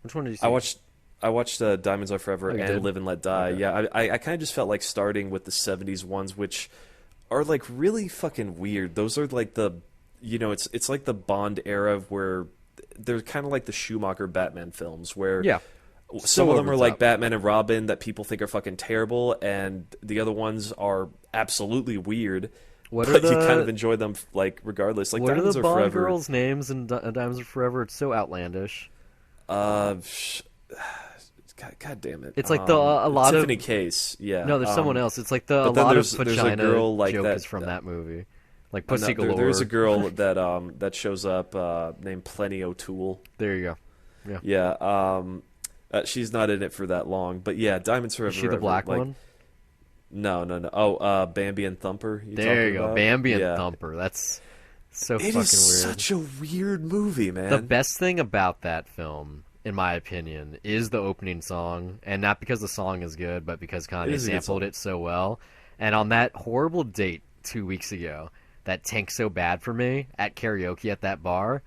Which one did you see? I watched Diamonds Are Forever and did? Live and Let Die. Okay. Yeah, I kind of just felt like starting with the 70s ones, which are like really fucking weird. Those are like it's like the Bond era where they're kind of like the Schumacher Batman films where Yeah. some So of them over are the like top. Batman and Robin that people think are fucking terrible, and the other ones are absolutely weird. What are But you the- kind of enjoy them like regardless. Like What are Diamonds the Are Bond Forever. girls' names in Diamonds Are Forever? It's so outlandish. God damn it! It's like a lot Tiffany of Case. Yeah. no. There's someone else. It's like a but then lot of there's a vagina girl like joke that- is from that movie, like No, Pussy Galore. there's a girl that shows up named Plenty O'Toole. There you go. Yeah. She's not in it for that long, but yeah, Diamonds Forever. Is she the black like, one? No. Oh, Bambi and Thumper. There you talking go, about? Bambi and Yeah. Thumper. That's so It fucking is weird. such a weird movie, man. The best thing about that film, in my opinion, is the opening song, and not because the song is good, but because It Kanye is a good sampled song. it so well. And on that horrible date 2 weeks ago, that tanked so bad for me at karaoke at that bar,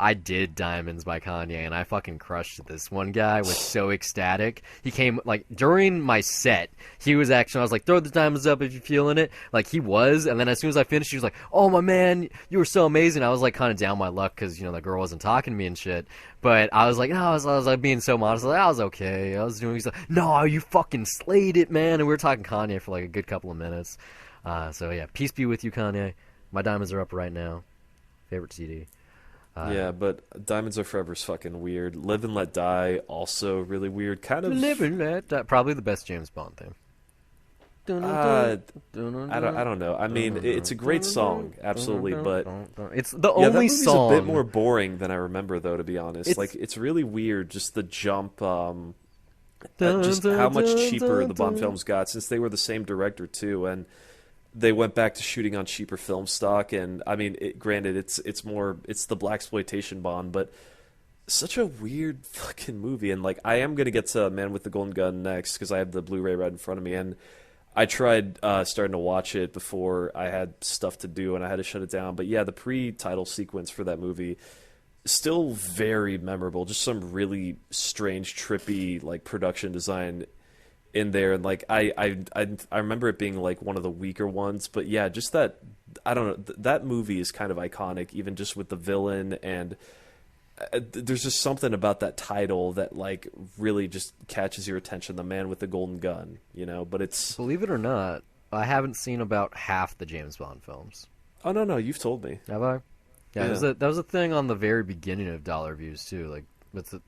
I did Diamonds by Kanye, and I fucking crushed it. This one guy was so ecstatic. He came, like, during my set, he was actually, I was like, throw the diamonds up if you're feeling it. Like, he was, and then as soon as I finished, he was like, oh, my man, you were so amazing. I was, like, kind of down my luck because, the girl wasn't talking to me and shit. But I was like, no, I was like, being so modest. I was like, I was okay. I was doing, he's like, no, you fucking slayed it, man. And we were talking Kanye for, like, a good couple of minutes. So, yeah, peace be with you, Kanye. My diamonds are up right now. Favorite CD. Yeah, but Diamonds Are Forever is fucking weird. Live and Let Die, also really weird. Kind of. Living that probably the best James Bond theme. I don't know. I mean, it's a great song, absolutely, but it's the yeah, that only movie's song. a bit more boring than I remember, though. To be honest, It's- like it's really weird, just the jump, just how much cheaper the Bond films got since they were the same director too, and they went back to shooting on cheaper film stock. And I mean, granted, it's the blaxploitation Bond, but such a weird fucking movie. And like, I am gonna get to Man with the Golden Gun next because I have the Blu-ray right in front of me, and I tried starting to watch it before I had stuff to do and I had to shut it down. But yeah, the pre-title sequence for that movie still very memorable. Just some really strange, trippy like production design in there, and like I remember it being like one of the weaker ones. But yeah, just that I don't know, that movie is kind of iconic, even just with the villain, and there's just something about that title that like really just catches your attention. The Man with the Golden Gun, But it's Believe it or not, I haven't seen about half the James Bond films. oh no, you've told me. Have I? Yeah, Yeah. that was a thing on the very beginning of Dollar Views too.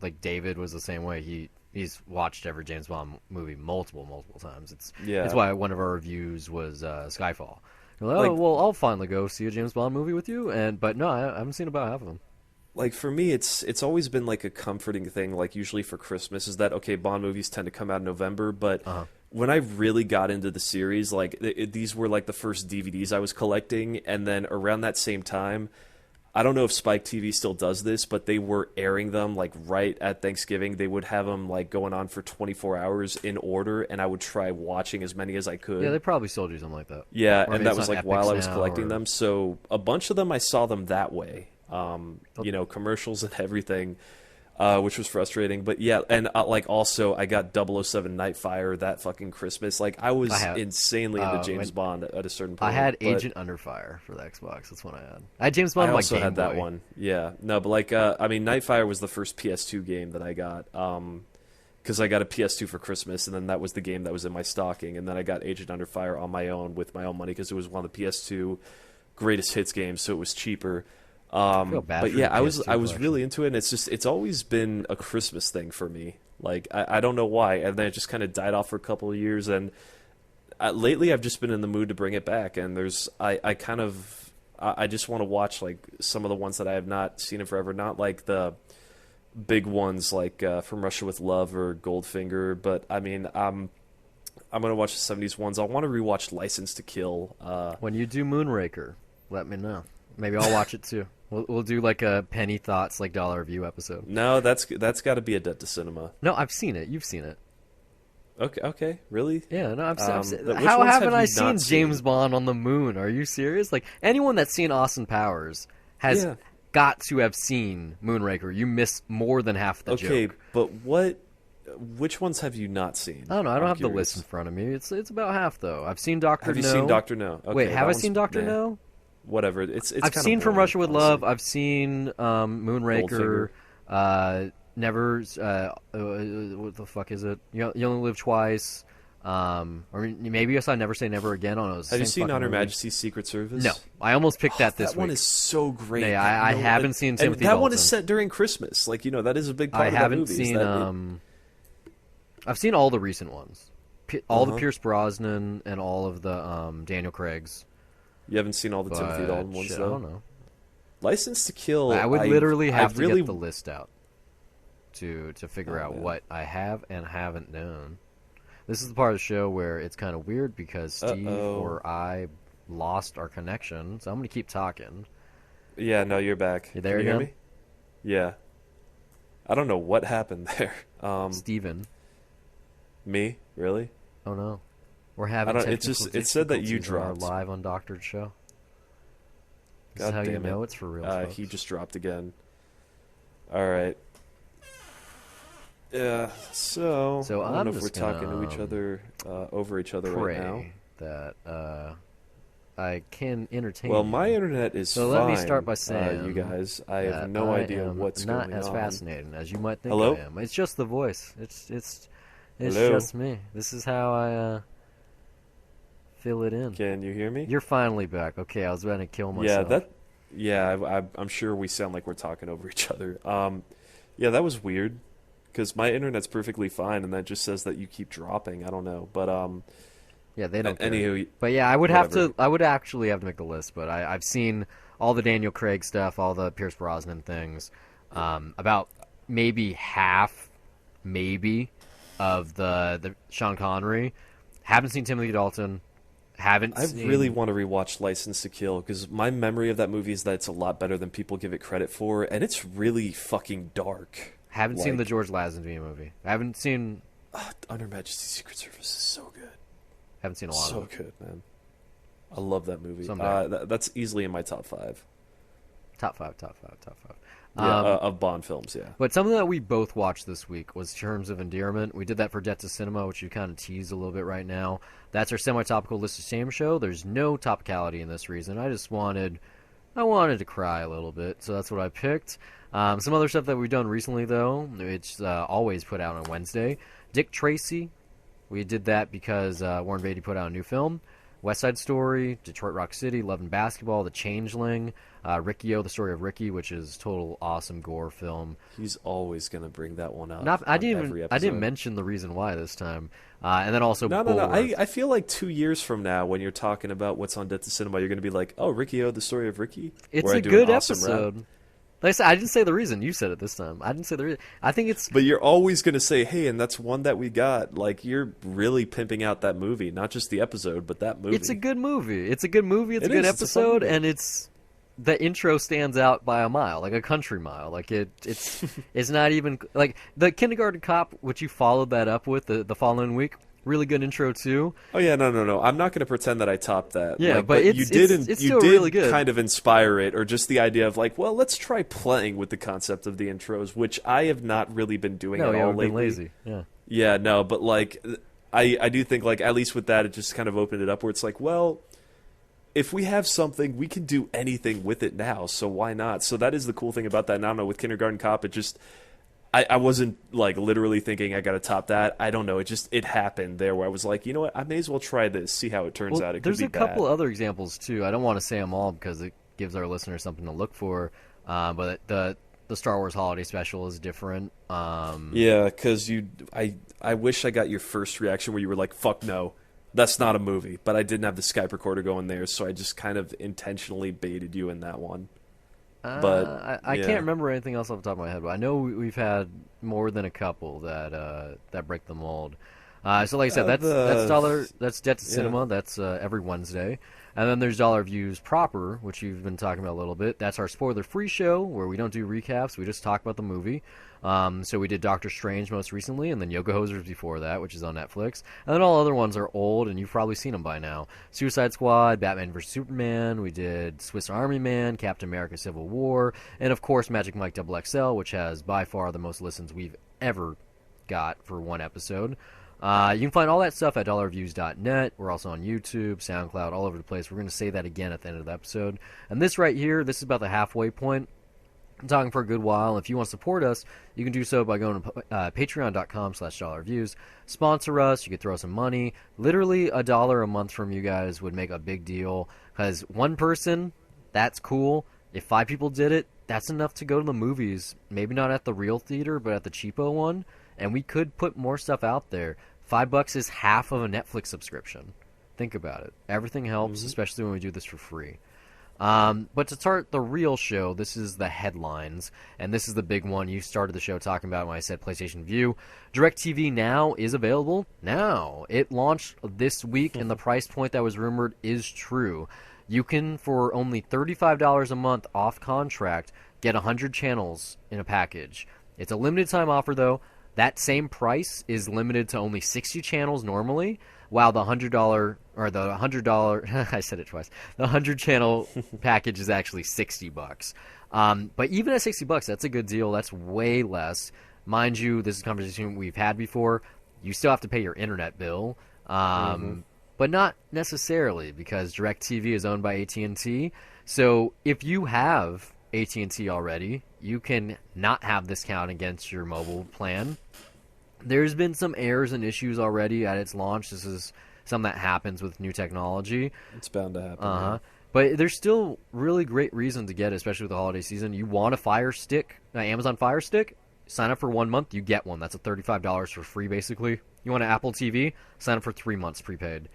Like David was the same way. He's watched every James Bond movie multiple times. It's why one of our reviews was Skyfall. You're like, oh, Like- well, I'll finally go see a James Bond movie with you. But no, I haven't seen about half of them. Like for me, it's always been like a comforting thing. Like usually for Christmas, is that okay? Bond movies tend to come out in November, but when I really got into the series, like these were like the first DVDs I was collecting, and then around that same time, I don't know if Spike TV still does this, but they were airing them like right at Thanksgiving. They would have them like going on for 24 hours in order, and I would try watching as many as I could. Yeah, they probably sold you something like that. Yeah, Or maybe and that it's was on like while Epix I was now, collecting or- them. So a bunch of them I saw them that way. commercials and everything, which was frustrating. But yeah, and like also I got 007 Nightfire that fucking Christmas. Like I was insanely into James Bond at a certain point. I had Agent Underfire for the Xbox. That's what I had. I had James Bond I on my also Game had that Boy. one. Yeah, no, but like Nightfire was the first PS2 game that I got. Because I got a PS2 for Christmas, and then that was the game that was in my stocking, and then I got Agent Underfire on my own with my own money because it was one of the PS2 greatest hits games, so it was cheaper. I feel bad But for yeah, the I was PS2 really into it, and it's always been a Christmas thing for me. Like I don't know why, and then it just kind of died off for a couple of years, and lately I've just been in the mood to bring it back. And I just want to watch like some of the ones that I have not seen in forever, not like the big ones like From Russia with Love or Goldfinger, but I mean I'm gonna watch the 70s ones. I want to rewatch License to Kill. When you do Moonraker, let me know. Maybe I'll watch it too. We'll do like a Penny Thoughts like dollar review episode. No, that's got to be a debt to cinema. No, I've seen it. You've seen it. Okay, really? Yeah, no, I've seen. Which How ones haven't have I you seen not James seen? Bond on the moon? Are you serious? Like anyone that's seen Austin Powers has Yeah. got to have seen Moonraker. You miss more than half the Okay, joke. but which ones have you not seen? I don't know. I don't I'm have the curious. list in front of me. It's about half though. I've seen Doctor Have you No. seen Doctor No? Okay, Wait, that have I one's- seen Doctor nah, No? Whatever. It's I've kinda seen From boring, Russia with honestly. Love. I've seen Moonraker. Never. What the fuck is it? You only live twice. Or maybe I saw Never Say Never Again. On Have you seen On Her Majesty's Secret Service? No, I almost picked that this That one week. is so great. Yeah, I haven't seen Timothy That one is Dalton. set during Christmas. Like that is a big part I of that haven't movie. is seen. that I've seen all the recent ones, all the Uh-huh. Pierce Brosnan and all of the Daniel Craig's. you haven't seen all the Timothy But, Dalton ones shit, I though. don't know. License to Kill. I would literally have to really, get the list out to figure out man. what I have and haven't done. This is the part of the show where it's kind of weird because Steve Uh-oh. or I lost our connection, so I'm going to keep talking. Yeah, no, you're back. You there Can you hear again? me? Yeah. I don't know what happened there. Steven. Me? Really? Oh no. We're having don't- it technical just- it said that you difficulties on our dropped. live on Doctored show. This God is how you damn it. know it's for real. folks. He just dropped again. All right. Yeah. So I don't I'm know if we're just talking gonna, to each other over each other pray right now. that I can entertain. Well, you. my internet is So fine. let me start by saying, you guys, I that have no I idea am what's not going as on. fascinating as you might think Hello? I am. It's just the voice. It's Hello? just me. This is how I fill it in. Can you hear me? You're finally back. Okay, I was about to kill myself. I'm sure we sound like we're talking over each other. Yeah, that was weird because my internet's perfectly fine, and that just says that you keep dropping. I don't know, but Yeah, they don't. care. anywho, But yeah, I would have whatever. to. I would actually have to make the list. But I've seen all the Daniel Craig stuff, all the Pierce Brosnan things. About maybe half, of the Sean Connery. Haven't seen Timothy Dalton. Haven't. I seen, really want to rewatch License to Kill because my memory of that movie is that it's a lot better than people give it credit for, and it's really fucking dark. Haven't seen the like- George Lazenby movie. I haven't seen. On Her Majesty's Secret Service is so good. Haven't seen a lot So of it. good, man. I love that movie. Someday. That's easily in my top five. Top five. Yeah, of Bond films, yeah. But something that we both watched this week was Terms of Endearment. We did that for Debt to Cinema, which you kind of teased a little bit right now. That's our semi-topical list of shame show. There's no topicality in this reason. I wanted to cry a little bit, so that's what I picked. Some other stuff that we've done recently, though, it's always put out on Wednesday. Dick Tracy, we did that because Warren Beatty put out a new film. West Side Story, Detroit Rock City, Love and Basketball, The Changeling, Riccio, The Story of Ricky, which is total awesome gore film. He's always gonna bring that one up. I on didn't every even episode. mention the reason why this time, and then also No. Bulworth. I feel like 2 years from now, when you're talking about what's on Debt to Cinema, you're gonna be like, "Oh, Riccio, The Story of Ricky." It's where I a do good an awesome rap. episode. Like I said, I didn't say the reason. You said it this time. I didn't say the reason. I think it's But you're always gonna say, "Hey," and that's one that we got. Like you're really pimping out that movie, not just the episode, but that movie. it's a good movie. It's a good movie. It's It a good is. It's a fun episode, movie. and it's the intro stands out by a mile, like a country mile. Like it's it's not even like the Kindergarten Cop, which you followed that up with the following week. really good intro too. Oh yeah, no. I'm not going to pretend that I topped that. Yeah, like, but you did. it's You still did really good. kind of inspire it, or just the idea of like, well, let's try playing with the concept of the intros, which I have not really been doing No, at yeah, all we've been lately. lazy. Yeah. Yeah, no, but like, I do think like at least with that, it just kind of opened it up where it's like, well, if we have something, we can do anything with it now, so why not? So that is the cool thing about that. And I don't know, with Kindergarten Cop, it just I wasn't like literally thinking I got to top that. I don't know. It happened there where I was like, you know what? I may as well try this, see how it turns Well, out. It could there's be a couple bad. other examples too. I don't want to say them all because it gives our listeners something to look for. But the Star Wars Holiday Special is different. Yeah, because I wish I got your first reaction where you were like, fuck no, that's not a movie. But I didn't have the Skype recorder going there, so I just kind of intentionally baited you in that one. But I yeah. can't remember anything else off the top of my head, but I know we've had more than a couple that break the mold. So like I said, that's Debt to yeah. Cinema. That's every Wednesday, and then there's Dollar Views proper, which you've been talking about a little bit. That's our spoiler-free show where we don't do recaps; we just talk about the movie. So we did Doctor Strange most recently, and then Yoga Hosers before that, which is on Netflix. And then all other ones are old, and you've probably seen them by now. Suicide Squad, Batman vs Superman. We did Swiss Army Man, Captain America: Civil War, and of course Magic Mike XXL, which has by far the most listens we've ever got for one episode. You can find all that stuff at dollarviews.net. We're also on YouTube, SoundCloud, all over the place. We're going to say that again at the end of the episode. And this right here, this is about the halfway point. I'm talking for a good while. If you want to support us, you can do so by going to patreon.com/dollarviews. Sponsor us. You could throw some money. Literally $1 a month from you guys would make a big deal. Because one person, that's cool. If 5 people did it, that's enough to go to the movies. Maybe not at the real theater, but at the cheapo one. And we could put more stuff out there. $5 is half of a Netflix subscription. Think about it. Everything helps, especially when we do this for free. But to start the real show, this is the headlines, and this is the big one you started the show talking about when I said PlayStation Vue. DirecTV Now is available now. It launched this week, and the price point that was rumored is true. You can, for only $35 a month off contract, get 100 channels in a package. It's a limited time offer, though. That same price is limited to only 60 channels normally, while the $100 I said it twice. The 100 channel package is actually $60. But even at $60, that's a good deal. That's way less. Mind you, this is a conversation we've had before. You still have to pay your internet bill, but not necessarily because DirecTV is owned by AT&T. So if you have AT&T already, you can not have this count against your mobile plan. There's been some errors and issues already at its launch. This is something that happens with new technology. It's bound to happen. Uh-huh. But there's still really great reason to get it, especially with the holiday season. You want a Fire Stick, Amazon Fire Stick? Sign up for 1 month, you get one. That's a $35 for free, basically. You want an Apple TV? Sign up for 3 months prepaid.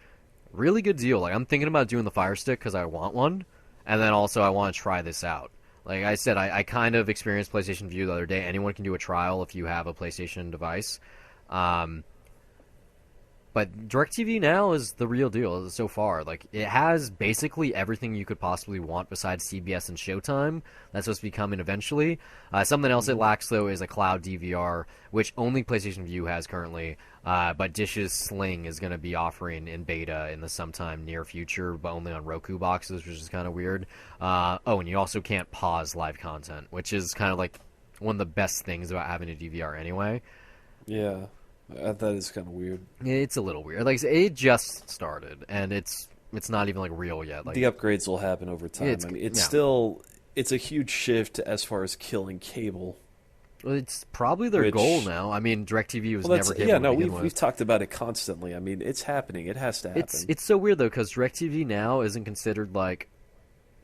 Really good deal. Like, I'm thinking about doing the Fire Stick because I want one, and then also I want to try this out. Like I said, I kind of experienced PlayStation Vue the other day. Anyone can do a trial if you have a PlayStation device. But DirecTV Now is the real deal so far. Like, it has basically everything you could possibly want besides CBS and Showtime. That's supposed to be coming eventually. Something else it lacks, though, is a cloud DVR, which only PlayStation Vue has currently. But Dish's Sling is going to be offering in beta in the sometime near future, but only on Roku boxes, which is kind of weird. And you also can't pause live content, which is kind of like one of the best things about having a DVR anyway. Yeah. That is kind of weird. It's a little weird. Like, it just started, and it's not even like real yet. Like, the upgrades will happen over time. I mean, it's a huge shift as far as killing cable. It's probably their goal now. I mean, DirecTV was never cable. Yeah, no, we've talked about it constantly. I mean, it's happening. It has to happen. It's so weird though, because DirecTV Now isn't considered like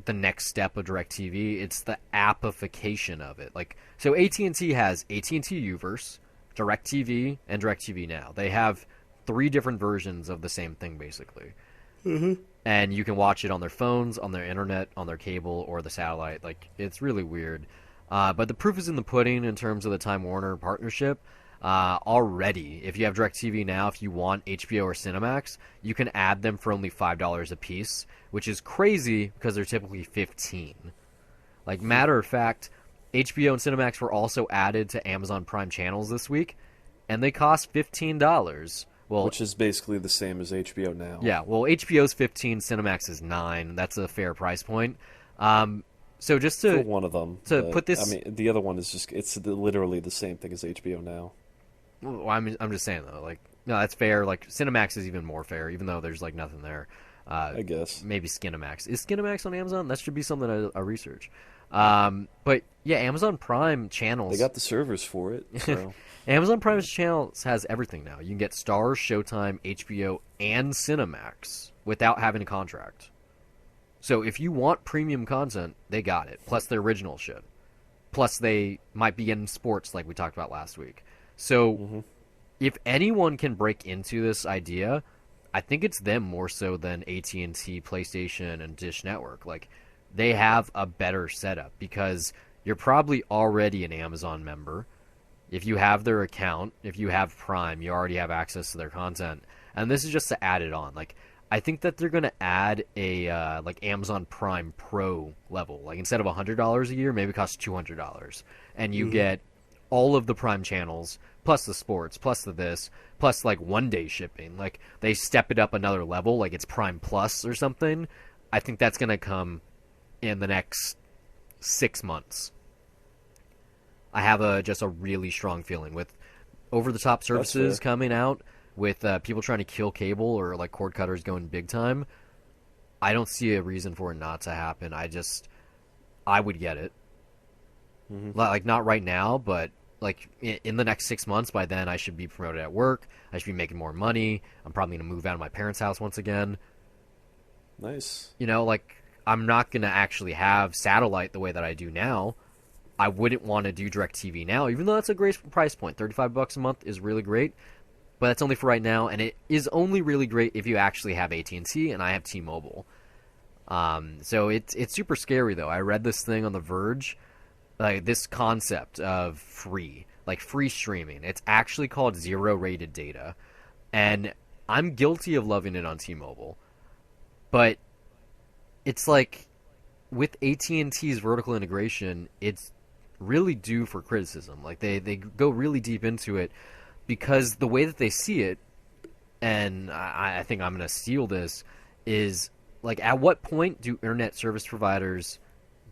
the next step of DirecTV. It's the appification of it. Like, so AT&T has AT&T Uverse, DirecTV, and DirecTV Now. They have 3 different versions of the same thing, basically. And you can watch it on their phones, on their internet, on their cable, or the satellite. Like, it's really weird. But the proof is in the pudding in terms of the Time Warner partnership. Already, if you have DirecTV Now, if you want HBO or Cinemax, you can add them for only $5 a piece, which is crazy because they're typically $15. Like, matter of fact, HBO and Cinemax were also added to Amazon Prime channels this week, and they cost $15. Well, which is basically the same as HBO now. yeah, well, HBO's 15, Cinemax is 9. That's a fair price point. So just For to one of them, to but put I this, mean, the other one is just literally the same thing as HBO now. well, I'm just saying though, like, no, that's fair. Like, Cinemax is even more fair, even though there's like nothing there. I guess. Maybe Skinemax. Is Skinemax on Amazon? That should be something I research. But yeah, Amazon Prime channels. They got the servers for it. So Amazon Prime's channels has everything now. You can get Starz, Showtime, HBO, and Cinemax without having a contract. So if you want premium content, they got it. Plus their original shit. Plus they might be in sports like we talked about last week. So if anyone can break into this idea, I think it's them more so than AT&T, PlayStation, and Dish Network. Like, they have a better setup because you're probably already an Amazon member. If you have their account, if you have Prime, you already have access to their content. And this is just to add it on. Like, I think that they're going to add a like Amazon Prime Pro level. Like, instead of $100 a year, maybe it costs $200. And you get all of the Prime channels, plus the sports, plus the this, plus like 1-day shipping. Like, they step it up another level, like it's Prime Plus or something. I think that's going to come in the next 6 months. I have just a really strong feeling with over-the-top services coming out, with people trying to kill cable or like cord cutters going big time. I don't see a reason for it not to happen. I would get it. Like, not right now, but like in the next 6 months. By then, I should be promoted at work. I should be making more money. I'm probably going to move out of my parents' house once again. nice. You know, like, I'm not going to actually have satellite the way that I do now. I wouldn't want to do DirecTV now, even though that's a great price point. $35 a month is really great, but that's only for right now, and it is only really great if you actually have AT&T, and I have T-Mobile. So it's super scary, though. I read this thing on The Verge, like this concept of free streaming. It's actually called zero-rated data, and I'm guilty of loving it on T-Mobile, but it's like with AT&T's vertical integration, it's really due for criticism. Like, they go really deep into it because the way that they see it, and I think I'm going to steal this, is like, at what point do internet service providers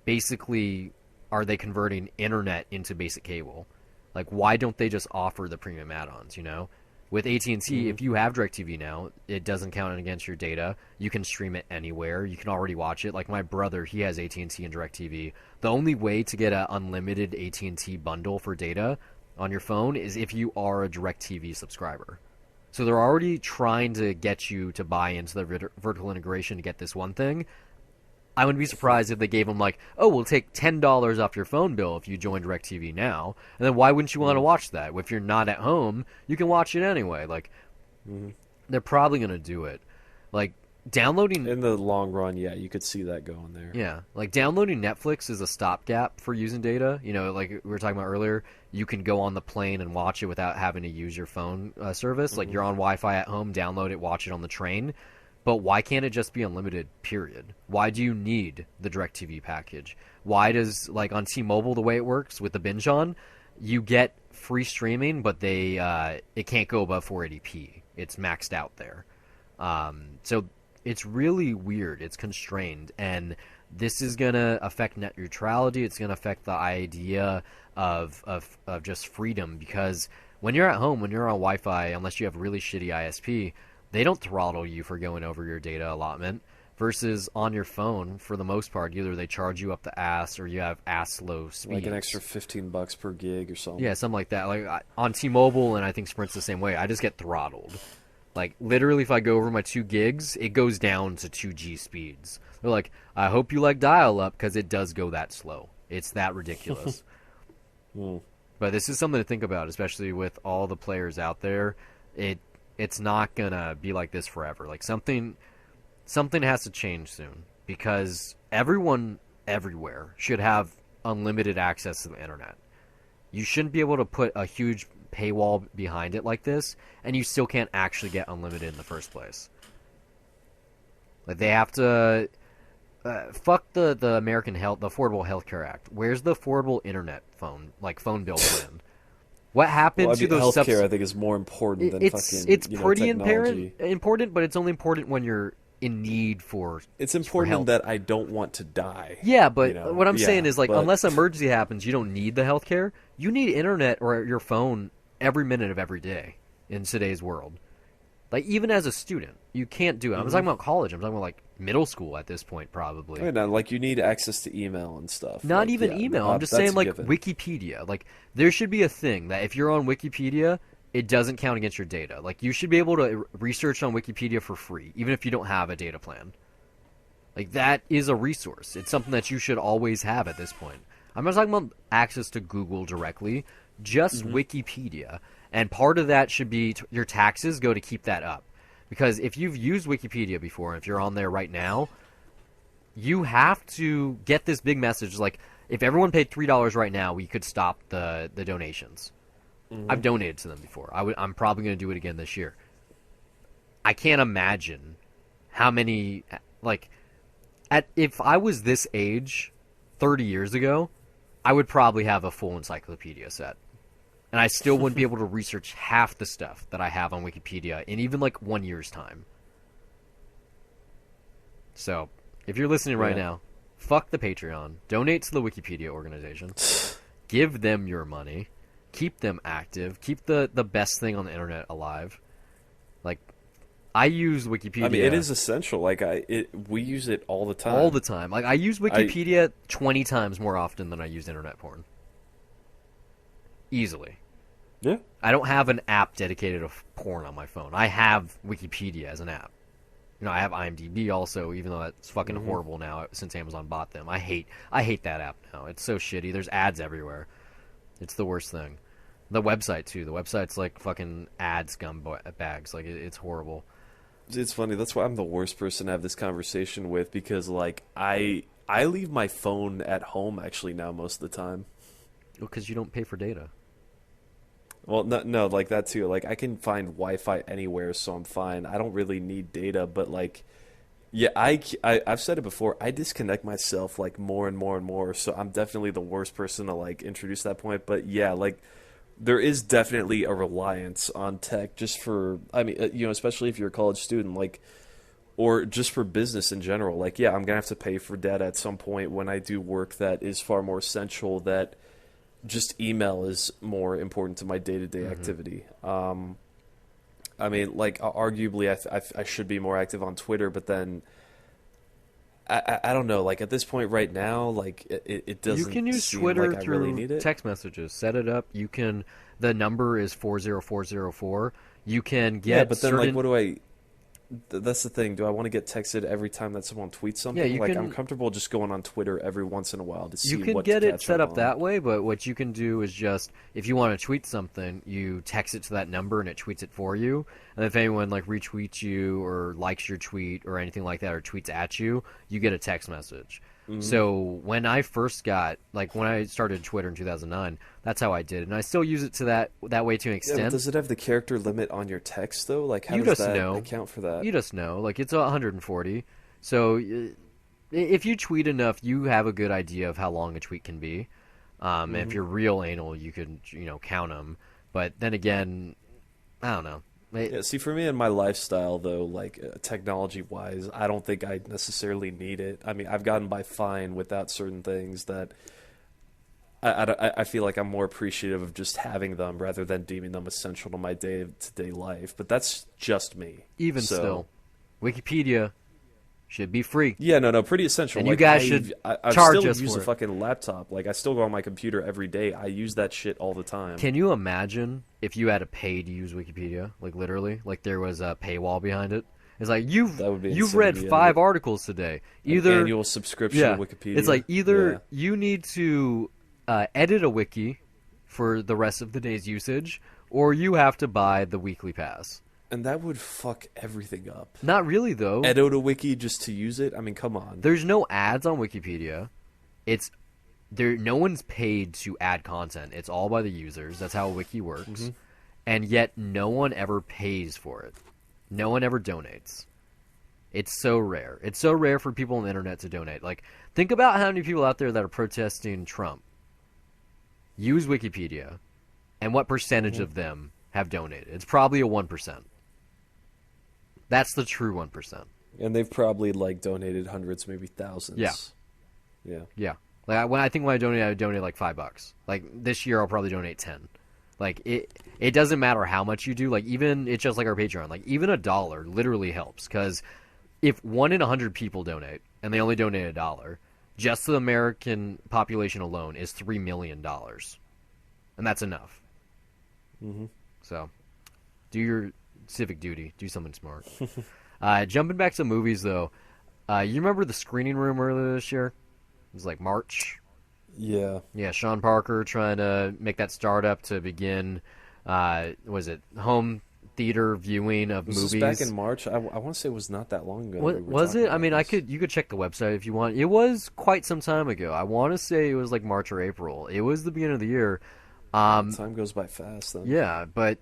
basically, are they converting internet into basic cable? Like, why don't they just offer the premium add-ons, you know? With AT&T, if you have DirecTV now, it doesn't count against your data. You can stream it anywhere. You can already watch it. Like, my brother, he has AT&T and DirecTV. The only way to get an unlimited AT&T bundle for data on your phone is if you are a DirecTV subscriber. So they're already trying to get you to buy into the vertical integration to get this one thing. I wouldn't be surprised if they gave them like, oh, we'll take $10 off your phone bill if you join DirecTV now. And then why wouldn't you want to watch that? If you're not at home, you can watch it anyway. Like, they're probably going to do it. Like, downloading... In the long run, yeah, you could see that going there. Yeah. Like, downloading Netflix is a stopgap for using data. You know, like we were talking about earlier, you can go on the plane and watch it without having to use your phone service. Like, you're on Wi-Fi at home, download it, watch it on the train. But why can't it just be unlimited, period? Why do you need the DirecTV package? Why does, like, on T-Mobile, the way it works with the binge on, you get free streaming, but it can't go above 480p. It's maxed out there. So it's really weird. It's constrained. And this is going to affect net neutrality. It's going to affect the idea of just freedom. Because when you're at home, when you're on Wi-Fi, unless you have really shitty ISP, they don't throttle you for going over your data allotment, versus on your phone, for the most part, either they charge you up the ass or you have ass low speeds. Like an extra $15 per gig or something. Yeah, something like that. Like, on T-Mobile, and I think Sprint's the same way, I just get throttled. Like, literally, if I go over my 2 gigs, it goes down to 2G speeds. They're like, I hope you like dial-up, because it does go that slow. It's that ridiculous. But this is something to think about, especially with all the players out there. It's not gonna be like this forever. Like, something has to change soon, because everyone everywhere should have unlimited access to the internet. You shouldn't be able to put a huge paywall behind it like this, and you still can't actually get unlimited in the first place. Like, they have to fuck the Affordable Health Care Act. Where's the affordable internet phone bill plan? What happened Well, I to mean, those healthcare I think is more important than it's fucking pretty technology. important, but it's only important when you're in need It's for important help. that I don't want to die. Yeah, You but know, what I'm saying yeah, is like but unless emergency happens, you don't need the healthcare. You need internet or your phone every minute of every day in today's world. Like even as a student, you can't do it. I'm talking about college. I'm talking about like middle school at this point, probably. right now, like you need access to email and stuff. Not Like, even yeah, email. I'm just that's saying a like given. Wikipedia. Like there should be a thing that if you're on Wikipedia, it doesn't count against your data. Like you should be able to research on Wikipedia for free, even if you don't have a data plan. Like that is a resource. It's something that you should always have at this point. I'm not talking about access to Google directly, just Wikipedia. And part of that should be your taxes go to keep that up. Because if you've used Wikipedia before, if you're on there right now, you have to get this big message. Like, if everyone paid $3 right now, we could stop the donations. I've donated to them before. I'm probably going to do it again this year. I can't imagine how many, like, if I was this age 30 years ago, I would probably have a full encyclopedia set. And I still wouldn't be able to research half the stuff that I have on Wikipedia in even like 1 year's time. So, if you're listening right Yeah. now, fuck the Patreon. Donate to the Wikipedia organization. Give them your money. Keep them active. Keep the best thing on the internet alive. Like, I use Wikipedia I mean, it is essential. Like we use it all the time. all the time. Like, I use Wikipedia 20 times more often than I use internet porn. Easily. Yeah. I don't have an app dedicated to porn on my phone. I have Wikipedia as an app. You know, I have IMDb also, even though that's fucking horrible now since Amazon bought them. I hate that app now. It's so shitty. There's ads everywhere. It's the worst thing. The website too. The website's like fucking ad bags. Like it's horrible. It's funny. That's why I'm the worst person to have this conversation with because like I leave my phone at home actually now most of the time. Because you don't pay for data. Well, no, like that too. Like I can find Wi-Fi anywhere, so I'm fine. I don't really need data, but like, yeah, I've said it before. I disconnect myself like more and more and more. So I'm definitely the worst person to like introduce that point. But yeah, like there is definitely a reliance on tech just for. I mean, especially if you're a college student, like, or just for business in general. Like, yeah, I'm gonna have to pay for data at some point when I do work that is far more essential. That just email is more important to my day-to-day activity. I mean, like, arguably, I should be more active on Twitter, but then I don't know. Like, at this point right now, like, it doesn't You can use seem Twitter like I through really need it. text messages. Set it up. You can. The number is 40404. You can get Yeah, but then, certain. like, what do I... That's the thing. Do I want to get texted every time that someone tweets something? you like, can- I'm comfortable just going on Twitter every once in a while to see You can what get to it catch set up on. that way, but what you can do is just if you want to tweet something, you text it to that number and it tweets it for you. And if anyone like retweets you or likes your tweet or anything like that or tweets at you, you get a text message. So when I first got when I started Twitter in 2009, that's how I did it. And I still use it to that way to an Yeah, extent. but does it have the character limit on your text, though? Like, how You does just that know. account for that? You just know, like it's 140. So if you tweet enough, you have a good idea of how long a tweet can be. And if you're real anal, you can count them. But then again, I don't know. Yeah, see, for me and my lifestyle, though, like technology-wise, I don't think I necessarily need it. I mean, I've gotten by fine without certain things that I feel like I'm more appreciative of just having them rather than deeming them essential to my day-to-day life. But that's just me. Even So, still, Wikipedia should be free. Yeah, no, pretty essential. And you like, guys should I charge still us use for a it. fucking laptop. Like, I still go on my computer every day. I use that shit all the time. Can you imagine if you had to pay to use Wikipedia? Like literally, like there was a paywall behind it. It's like That would be you've insane, read yeah. 5 articles today. An Either annual subscription yeah, to Wikipedia. it's like either Yeah. you need to edit a wiki for the rest of the day's usage, or you have to buy the weekly pass. And that would fuck everything up. Not really though. Edit a wiki just to use it? I mean, come on. There's no ads on Wikipedia. It's there. No one's paid to add content. It's all by the users. That's how a wiki works. And yet, no one ever pays for it. No one ever donates. It's so rare. It's so rare for people on the internet to donate. Like, think about how many people out there that are protesting Trump use Wikipedia and what percentage of them have donated. It's probably a 1%. That's the true 1%. And they've probably like donated hundreds, maybe thousands. Yeah. Yeah. Yeah. Like when I donate, I donate like $5. Like this year, I'll probably donate 10. Like it doesn't matter how much you do. Like even it's just like our Patreon. Like even $1 literally helps because if 1 in 100 people donate and they only donate $1, just the American population alone is $3 million, and that's enough. Mm-hmm. So, do your civic duty. Do something smart. Jumping back to movies though, you remember the screening room earlier this year? It was like March. Yeah. Yeah, Sean Parker trying to make that startup to begin, was it home theater viewing of Was movies? this back in March? I want to say it was not that long ago. What, that we were was talking it? about I mean, this. you could check the website if you want. It was quite some time ago. I want to say it was like March or April. It was the beginning of the year. Time goes by fast, though. Yeah, but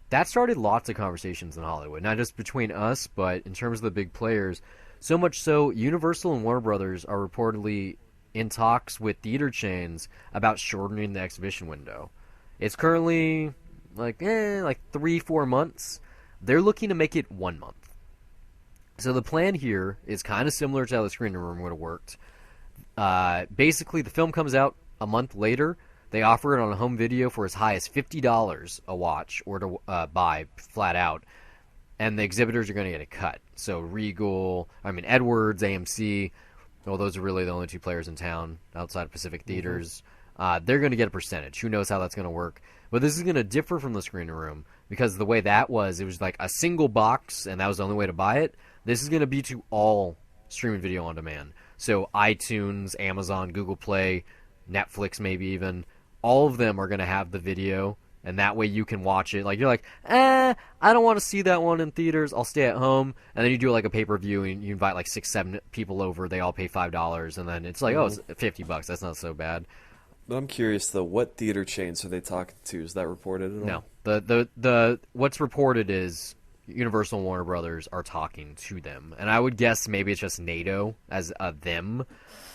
that started lots of conversations in Hollywood, not just between us, but in terms of the big players. So much so, Universal and Warner Brothers are reportedly in talks with theater chains about shortening the exhibition window. It's currently like 3-4 months. They're looking to make it 1 month. So the plan here is kind of similar to how the screening room would have worked. Basically, the film comes out a month later. They offer it on a home video for as high as $50 a watch or to buy flat out. And the exhibitors are going to get a cut. So Edwards, AMC, well, those are really the only two players in town outside of Pacific Theaters. They're going to get a percentage. Who knows how that's going to work? But this is going to differ from the screening room because the way that was, it was like a single box, and that was the only way to buy it. This is going to be to all streaming video on demand. So iTunes, Amazon, Google Play, Netflix, maybe even, all of them are going to have the video, and that way you can watch it. Like, you're like, I don't want to see that one in theaters. I'll stay at home. And then you do like a pay-per-view, and you invite like 6-7 people over. They all pay $5, and then it's like, oh, it's $50. That's not so bad. But I'm curious though, what theater chains are they talking to? Is that reported at all? No. The what's reported is Universal and Warner Brothers are talking to them, and I would guess maybe it's just NATO as a them.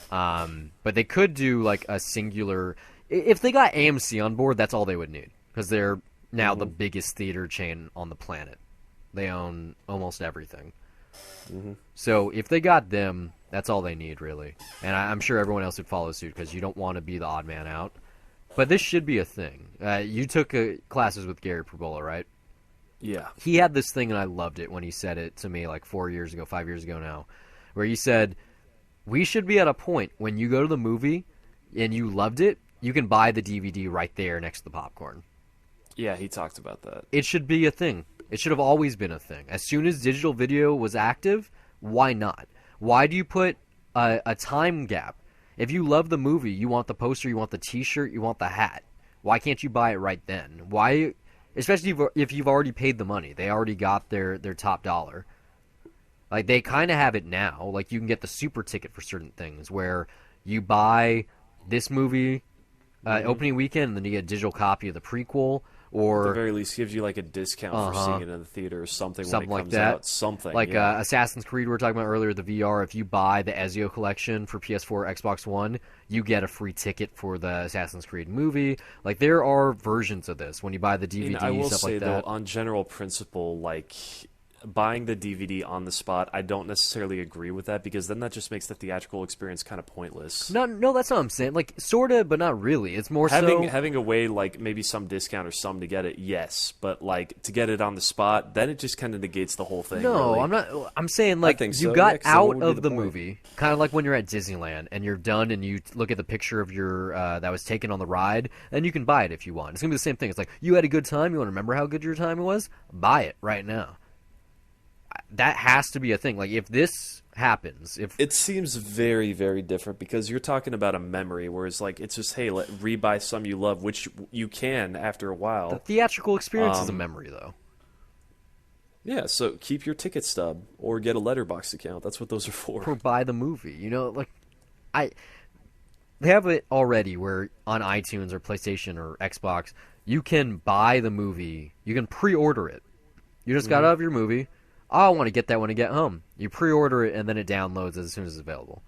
But they could do like a singular. If they got AMC on board, that's all they would need because they're now the biggest theater chain on the planet. They own almost everything. So if they got them, that's all they need, really. And I'm sure everyone else would follow suit because you don't want to be the odd man out. But this should be a thing. You took classes with Gary Perbola, right? Yeah. He had this thing, and I loved it when he said it to me like 5 years ago now, where he said, we should be at a point when you go to the movie and you loved it, you can buy the DVD right there next to the popcorn. Yeah, he talked about that. It should be a thing. It should have always been a thing. As soon as digital video was active, why not? Why do you put a time gap? If you love the movie, you want the poster, you want the T-shirt, you want the hat. Why can't you buy it right then? Why, especially if you've already paid the money, they already got their top dollar. Like they kind of have it now. Like you can get the super ticket for certain things where you buy this movie opening weekend, and then you get a digital copy of the prequel. Or at the very least, gives you like a discount for seeing it in the theater or something when it like comes that. out. Something like yeah. Assassin's Creed we were talking about earlier, the VR. If you buy the Ezio collection for PS4, Xbox One, you get a free ticket for the Assassin's Creed movie. Like there are versions of this when you buy the DVD. I will stuff say like that. though, on general principle, like buying the DVD on the spot, I don't necessarily agree with that because then that just makes the theatrical experience kind of pointless. No, that's not what I'm saying. Like sorta, but not really. It's more having a way like maybe some discount or some to get it, yes, but like to get it on the spot, then it just kind of negates the whole thing. No, really. I'm not. I'm saying like I think so. you got Yeah, out that would be of the point. movie, kind of like when you're at Disneyland and you're done and you look at the picture of your that was taken on the ride, and you can buy it if you want. It's gonna be the same thing. It's like you had a good time. You want to remember how good your time was? Buy it right now. That has to be a thing. Like if this happens, if it seems very, very different because you're talking about a memory, whereas like it's just hey, rebuy some you love, which you can after a while. The theatrical experience is a memory, though. Yeah, so keep your ticket stub or get a Letterboxd account. That's what those are for. Or buy the movie. You know, like they have it already where on iTunes or PlayStation or Xbox, you can buy the movie. You can pre-order it. You just got out of your movie. Oh, I want to get that when I get home. You pre-order it, and then it downloads as soon as it's available.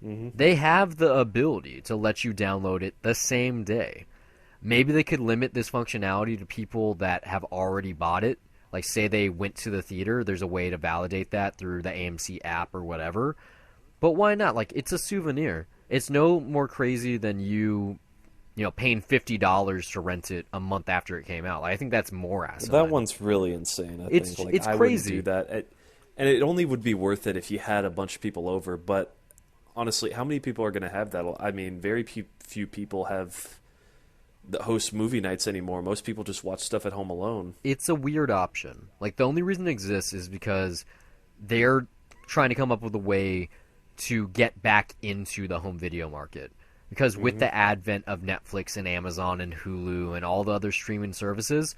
They have the ability to let you download it the same day. maybe they could limit this functionality to people that have already bought it. Like, say they went to the theater, there's a way to validate that through the AMC app or whatever. But why not? Like, it's a souvenir. It's no more crazy than paying $50 to rent it a month after it came out. Like, I think that's more asinine. That one's really insane. I think like, it's I crazy. wouldn't do that, and it only would be worth it if you had a bunch of people over. But honestly, how many people are going to have that? I mean, very few people have the host movie nights anymore. Most people just watch stuff at home alone. It's a weird option. Like, the only reason it exists is because they're trying to come up with a way to get back into the home video market. Because with the advent of Netflix and Amazon and Hulu and all the other streaming services,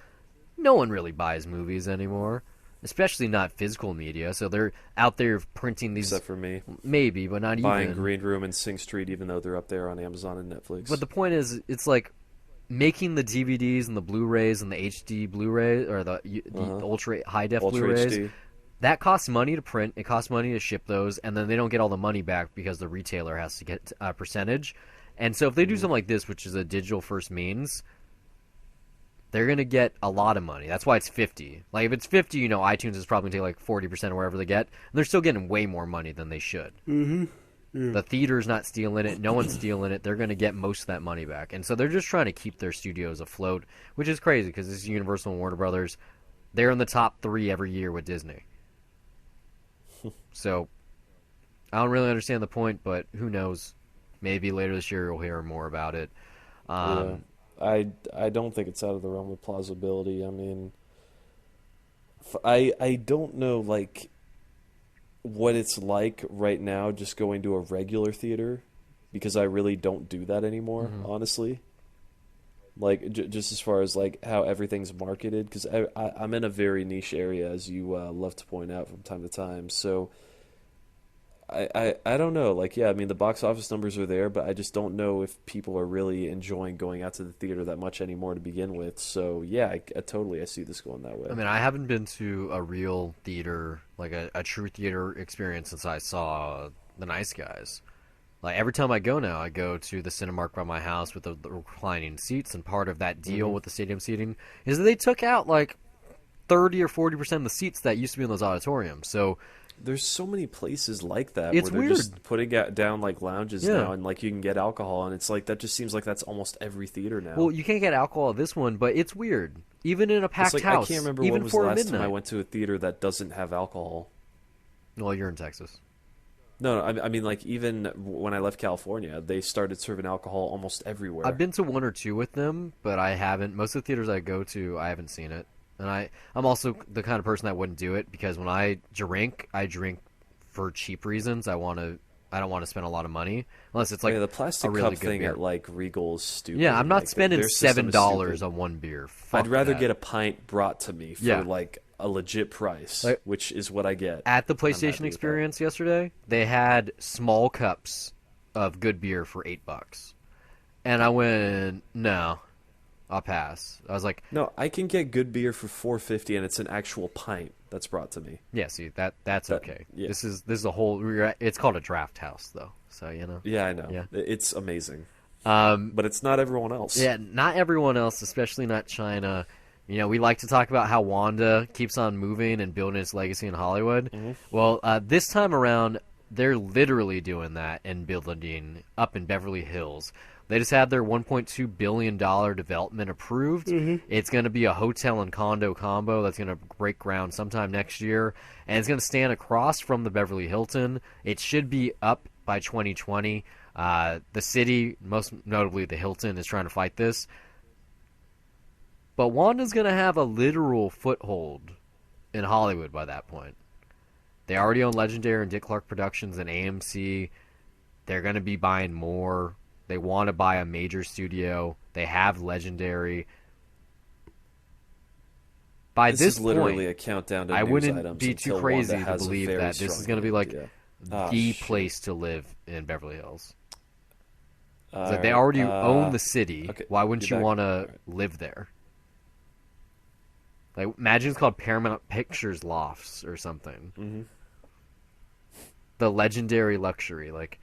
no one really buys movies anymore, especially not physical media. So they're out there printing these... Except for me. Maybe, but not Buying even. Green Room and Sing Street, even though they're up there on Amazon and Netflix. But the point is, it's like making the DVDs and the Blu-rays and the HD Blu-ray or the ultra high-def Blu-rays... HD. That costs money to print. It costs money to ship those, and then they don't get all the money back because the retailer has to get a percentage. And so if they do something like this, which is a digital first means, they're going to get a lot of money. That's why it's 50. Like, if it's 50, iTunes is probably going to take like 40% or wherever they get. And they're still getting way more money than they should. Mm-hmm. Yeah. The theater's not stealing it. No one's stealing it. They're going to get most of that money back. And so they're just trying to keep their studios afloat, which is crazy because this is Universal and Warner Brothers. They're in the top 3 every year with Disney. So, I don't really understand the point, but who knows? Maybe later this year we'll hear more about it. Yeah. I don't think it's out of the realm of plausibility. I mean, I don't know, like, what it's like right now just going to a regular theater, because I really don't do that anymore, honestly. Like, just as far as, like, how everything's marketed, because I'm in a very niche area, as you love to point out from time to time, so I don't know. Like, yeah, I mean, the box office numbers are there, but I just don't know if people are really enjoying going out to the theater that much anymore to begin with, so, yeah, I see this going that way. I mean, I haven't been to a real theater, like a true theater experience since I saw The Nice Guys. Like, every time I go now, I go to the Cinemark by my house with the reclining seats, and part of that deal with the stadium seating is that they took out, like, 30 or 40% of the seats that used to be in those auditoriums. So there's so many places like that it's where they're weird. Just putting down, like, lounges now, and, like, you can get alcohol, and it's like, that just seems like that's almost every theater now. Well, you can't get alcohol at this one, but it's weird. Even in a packed like, house. I can't remember even when was for the last midnight. time I went to a theater that doesn't have alcohol. Well, you're in Texas. No, I mean, like, even when I left California, they started serving alcohol almost everywhere. I've been to 1 or 2 with them, but I haven't. Most of the theaters I go to, I haven't seen it. And I'm also the kind of person that wouldn't do it, because when I drink for cheap reasons. I don't want to spend a lot of money unless it's like the plastic a really cup good thing beer. at, like, Regal is stupid. Yeah, I'm not like, spending their system is $7 stupid. on one beer. Fuck I'd rather that. get a pint brought to me for like a legit price, Like, which is what I get at the I'm happy PlayStation with Experience yesterday. They had small cups of good beer for $8, and I went, no, I'll pass. I was like, No, I can get good beer for $4.50, and it's an actual pint that's brought to me. yeah, see that's okay. yeah. This is a whole. It's called a draft house though, so you know. Yeah, I know. Yeah. It's amazing. Um, But it's not everyone else. Yeah, not everyone else, especially not China. You know, we like to talk about how Wanda keeps on moving and building its legacy in Hollywood. Well, this time around, they're literally doing that and building up in Beverly Hills. They just had their $1.2 billion development approved. It's going to be a hotel and condo combo that's going to break ground sometime next year. And it's going to stand across from the Beverly Hilton. It should be up by 2020. The city, most notably the Hilton, is trying to fight this. But Wanda's going to have a literal foothold in Hollywood by that point. They already own Legendary and Dick Clark Productions and AMC. They're going to be buying more. They want to buy a major studio. They have Legendary. By This this is literally point, a countdown to I news wouldn't items be too until crazy Wanda to has a believe very that this is strong going to be like hand, yeah. the Shit. place to live in Beverly Hills. It's All like they right, already own the city. okay, Why wouldn't you're you back. want to All right. live there? Like, imagine it's called Paramount Pictures Lofts or something. The Legendary Luxury. Like,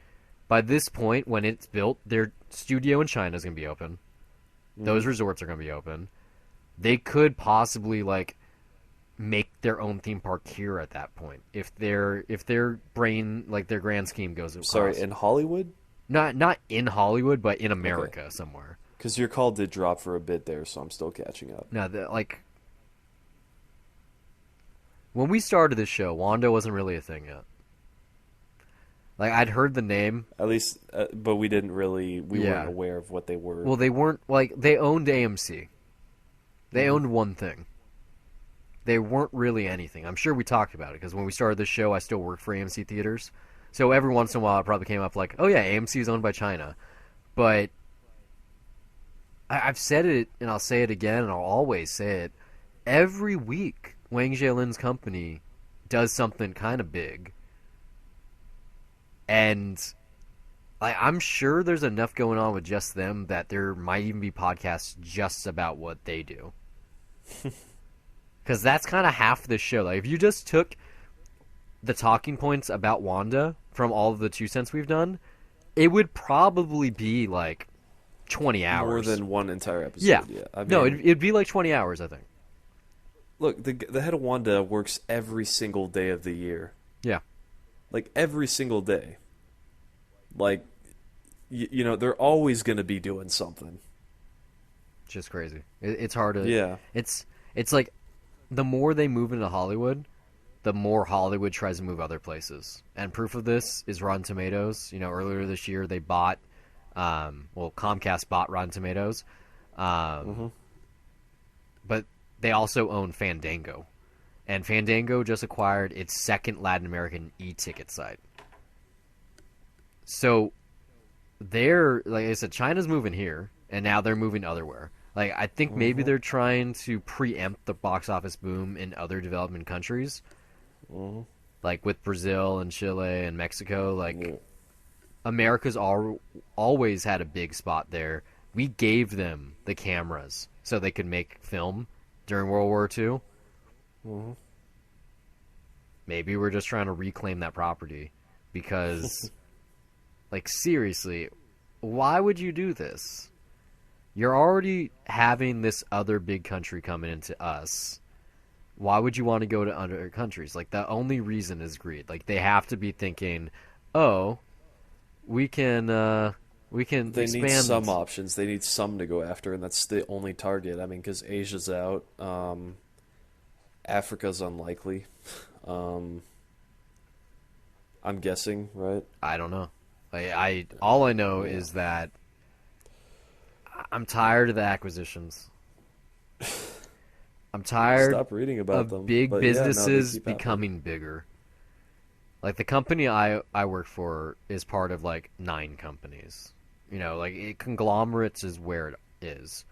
by this point, when it's built, their studio in China is going to be open. Those resorts are going to be open. They could possibly like make their own theme park here at that point if their grand scheme goes across. Sorry, in Hollywood? Not in Hollywood, but in America somewhere. Because your call did drop for a bit there, so I'm still catching up. No, like when we started this show, Wanda wasn't really a thing yet. Like I'd heard the name, At least, but we didn't really, we weren't aware of what they were. well, they weren't like they owned AMC. They owned one thing. They weren't really anything. I'm sure we talked about it because when we started this show, I still worked for AMC theaters. So every once in a while, it probably came up like, "Oh yeah, AMC is owned by China," but I've said it and I'll say it again and I'll always say it. Every week, Wang Zhelin's company does something kind of big. And I'm sure there's enough going on with just them that there might even be podcasts just about what they do. Because that's kind of half the show. Like, if you just took the talking points about Wanda from all of the 2 cents we've done, it would probably be like 20 hours. More than one entire episode. Yeah. I mean, no, it'd be like 20 hours, I think. Look, the head of Wanda works every single day of the year. Yeah. Like, every single day. Like, you know, they're always going to be doing something. Just crazy. It's hard to... Yeah. It's like, the more they move into Hollywood, the more Hollywood tries to move other places. And proof of this is Rotten Tomatoes. You know, earlier this year, they bought... Comcast bought Rotten Tomatoes. But they also own Fandango. And Fandango just acquired its second Latin American e-ticket site. So, like I said, China's moving here, and now they're moving otherwhere. Like, I think maybe they're trying to preempt the box office boom in other developing countries. Like with Brazil and Chile and Mexico. Like, America's always had a big spot there. We gave them the cameras so they could make film during World War II. Maybe we're just trying to reclaim that property because, like, seriously, why would you do this? You're already having this other big country coming into us. Why would you want to go to other countries? Like, the only reason is greed. Like, they have to be thinking, oh, we can They expand. need some options. They need some to go after, and that's the only target. I mean, because Asia's out. Africa's unlikely. I'm guessing, right? I don't know. All I know is that I'm tired of the acquisitions. I'm tired Stop reading about of them. big But yeah, no, they businesses keep happening. becoming bigger. Like, the company I work for is part of, like, 9 companies. You know, like, conglomerates is where it is.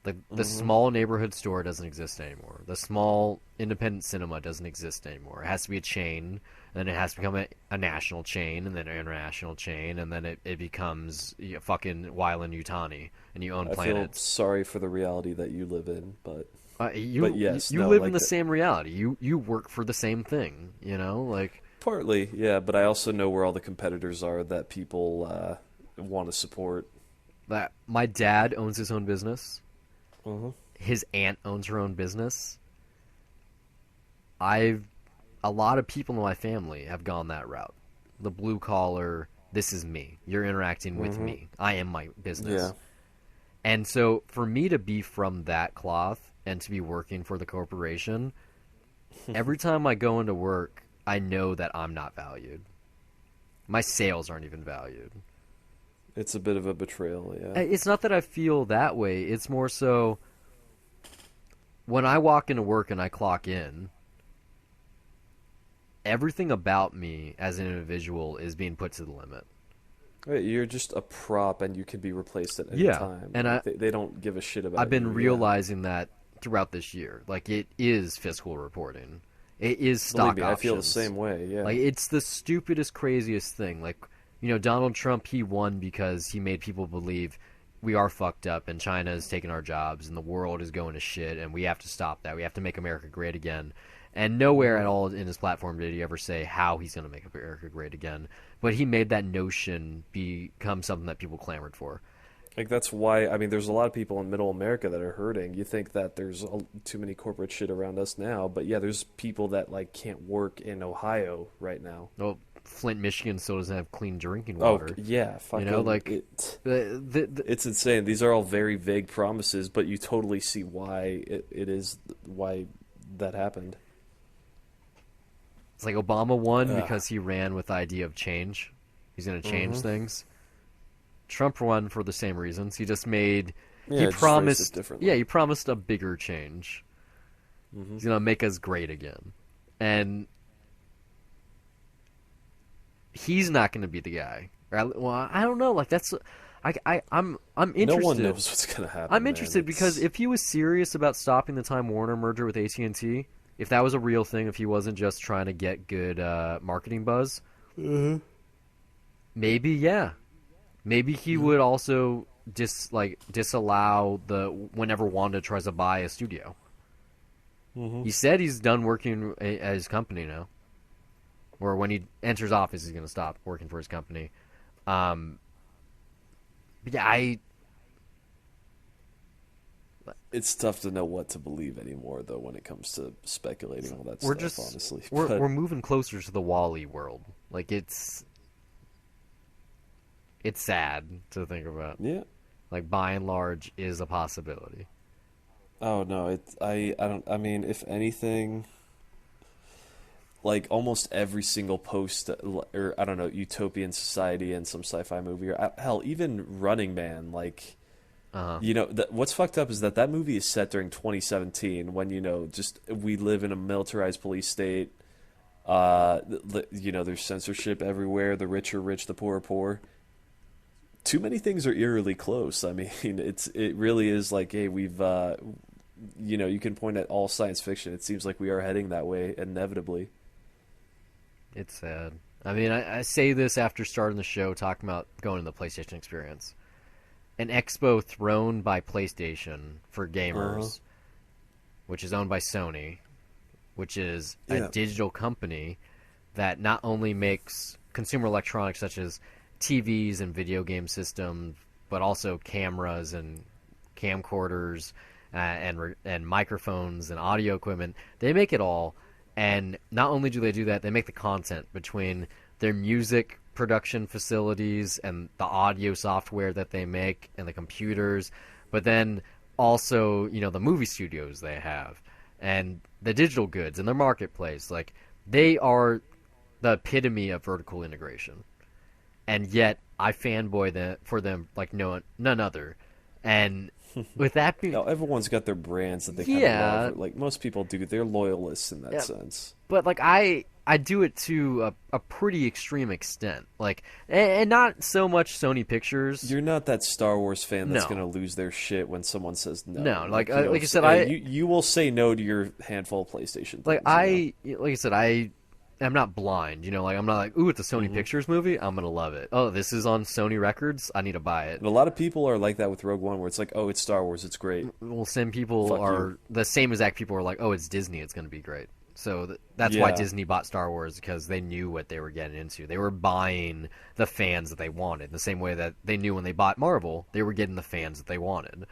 The small neighborhood store doesn't exist anymore. The small independent cinema doesn't exist anymore. It has to be a chain, and then it has to become a national chain, and then an international chain, and then it becomes fucking Wyland Yutani, and you own I feel planets. sorry for the reality that you live in, but You no, live like in the the- same reality. You work for the same thing, you know? Like, partly, yeah. But I also know where all the competitors are that people want to support. that my dad owns his own business. Mhm. His aunt owns her own business. A lot of people in my family have gone that route. The blue collar, this is me. You're interacting with me. I am my business. Yeah. And so for me to be from that cloth and to be working for the corporation, every time I go into work, I know that I'm not valued. My sales aren't even valued. It's a bit of a betrayal, yeah. It's not that I feel that way. It's more so when I walk into work and I clock in, everything about me as an individual is being put to the limit. Right, you're just a prop, and you can be replaced at any time. And Like, they don't give a shit about I've been you, realizing that throughout this year. Like, it is fiscal reporting. It is stock Believe me, options. I feel the same way. Yeah. Like, it's the stupidest, craziest thing. Like, you know, Donald Trump, he won because he made people believe we are fucked up and China is taking our jobs and the world is going to shit and we have to stop that. We have to make America great again. And nowhere at all in his platform did he ever say how he's going to make America great again. But he made that notion become something that people clamored for. Like that's why I mean, there's a lot of people in Middle America that are hurting. You think that there's too many corporate shit around us now, but yeah, there's people that like can't work in Ohio right now. Well, Flint, Michigan still doesn't have clean drinking Oh water. yeah, You fucking know, like the it's insane. These are all very vague promises, but you totally see why it is why that happened. it's like Obama won Ugh. because he ran with the idea of change. He's going to change Hmm. things. Trump won for the same reasons. He just made Yeah, he just phrased it promised differently. yeah, he promised a bigger change. Hmm. He's going to make us great again. And he's not going to be the guy. Well, I don't know. Like that's, I'm No interested. one knows what's gonna happen. I'm man. interested because It's if he was serious about stopping the Time Warner merger with AT&T, if that was a real thing, if he wasn't just trying to get good marketing buzz, maybe yeah, maybe he would also disallow the whenever Wanda tries to buy a studio. Mhm. He said he's done working at his company now. Or when he enters office, he's going to stop working for his company. But yeah, It's tough to know what to believe anymore, though, when it comes to speculating all that we're stuff. just Honestly, we're but we're moving closer to the Wall-E world. Like it's sad to think about. yeah. Like by and large is a possibility. Oh no, I don't. I mean, if anything, like almost every single post, or I don't know, Utopian Society and some sci-fi movie, or hell, even Running Man, like. Uh-huh. You know, what's fucked up is that movie is set during 2017 when, you know, just we live in a militarized police state. You know, there's censorship everywhere. The rich are rich, the poor are poor. Too many things are eerily close. I mean, it really is like, hey, we've, you know, you can point at all science fiction. It seems like we are heading that way inevitably. It's sad. I mean, I say this after starting the show talking about going to the PlayStation experience. An expo thrown by PlayStation for gamers, which is owned by Sony, which is a Yeah. digital company that not only makes consumer electronics such as TVs and video game systems, but also cameras and camcorders and microphones and audio equipment. They make it all, and not only do they do that, they make the content between their music production facilities and the audio software that they make and the computers, but then also, you know, the movie studios they have and the digital goods and their marketplace. Like they are the epitome of vertical integration. And yet I fanboy for them like none other. And with that being Now, everyone's got their brands that they kind Yeah. of love. Like most people do. They're loyalists in that Yeah. sense. but like I do it to a pretty extreme extent, like, and not so much Sony Pictures. You're not that Star Wars fan that's No. going to lose their shit when someone says no. No, like, you know, like I said, you will say no to your handful of PlayStation. like Things, you know? like I said, I'm not blind, you know. Like I'm not like, ooh, it's a Sony Mm-hmm. Pictures movie, I'm gonna love it. Oh, this is on Sony Records, I need to buy it. And a lot of people are like that with Rogue One, where it's like, oh, it's Star Wars, it's great. Well, some people Fuck are you. the same exact people are like, oh, it's Disney, it's gonna be great. So that's why Yeah. Disney bought Star Wars, because they knew what they were getting into. They were buying the fans that they wanted, the same way that they knew when they bought Marvel, they were getting the fans that they wanted.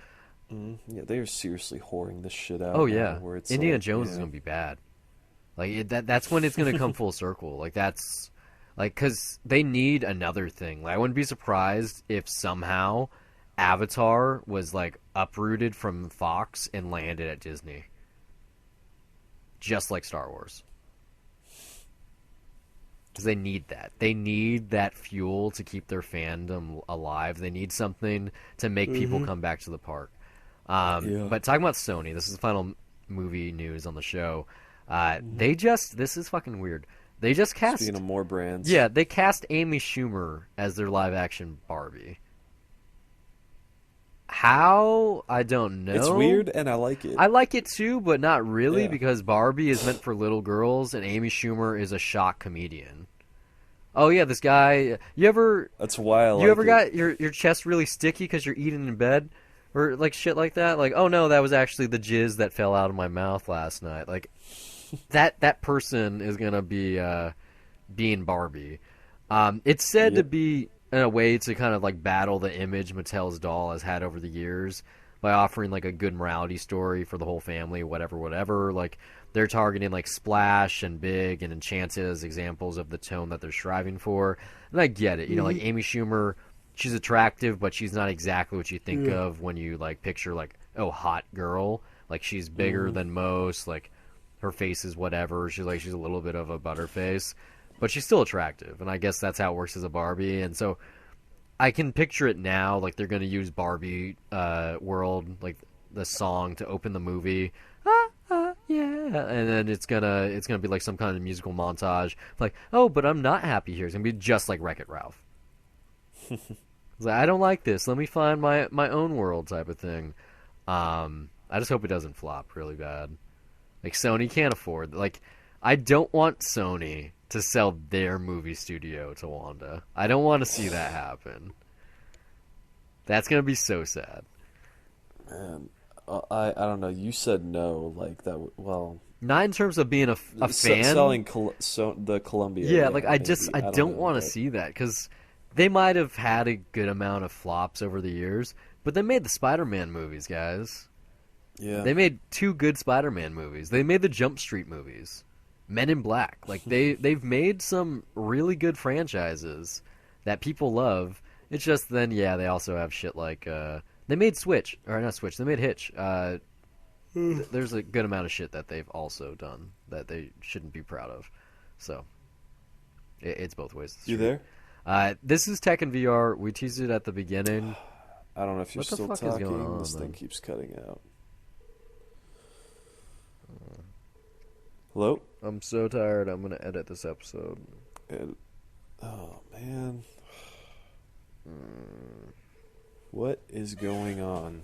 Yeah, they are seriously whoring this shit out. Oh now, yeah, where it's Indiana like, Jones is yeah. gonna be bad. Like that's when it's gonna come full circle. Like that's like because they need another thing. Like I wouldn't be surprised if somehow Avatar was like uprooted from Fox and landed at Disney, just like Star Wars. Because they need that. They need that fuel to keep their fandom alive. They need something to make people come back to the park. Yeah. But talking about Sony, this is the final movie news on the show. This is fucking weird. They just cast, Speaking of more brands, yeah, they cast Amy Schumer as their live action Barbie. How? I don't know. it's weird and I like it. I like it too, but not really, Yeah. because Barbie is meant for little girls and Amy Schumer is a shock comedian. Oh yeah, this guy. That's why I like You ever it. got your chest really sticky because you're eating in bed, or like shit like that? Like, oh no, that was actually the jizz that fell out of my mouth last night. Like, that person is gonna be being Barbie. It's said to Yep. be in a way to kind of like battle the image Mattel's doll has had over the years by offering like a good morality story for the whole family, whatever. Like they're targeting like Splash and Big and Enchanted as examples of the tone that they're striving for. And I get it, you know, like Amy Schumer, she's attractive, but she's not exactly what you think of when you like picture like, oh, hot girl. Like she's bigger than most, like her face is whatever. She's a little bit of a butterface, but she's still attractive, and I guess that's how it works as a Barbie. And so I can picture it now, like they're going to use Barbie World, like the song to open the movie. Yeah, and then it's gonna be like some kind of musical montage, like, oh, but I'm not happy here. It's gonna be just like Wreck-It Ralph. It's like, I don't like this. Let me find my own world type of thing. I just hope it doesn't flop really bad. Like Sony can't afford. Like, I don't want Sony to sell their movie studio to Wanda. I don't want to see that happen. That's gonna be so sad. Man, I don't know. You said no, like that. Well, not in terms of being a fan. Selling the Columbia. Yeah, like I maybe. don't know, want to see that because they might have had a good amount of flops over the years, but they made the Spider-Man movies, guys. Yeah, they made 2 good Spider-Man movies. They made the Jump Street movies, Men in Black. Like they've made some really good franchises that people love. It's just then, yeah, they also have shit like they made Switch, or not Switch. They made Hitch. There's a good amount of shit that they've also done that they shouldn't be proud of. So it's both ways. You there? This is Tech and VR. We teased it at the beginning. I don't know if you're What the still fuck is going talking. on, This man? thing keeps cutting out. Hello? I'm so tired. I'm gonna edit this episode. Oh man, what is going on?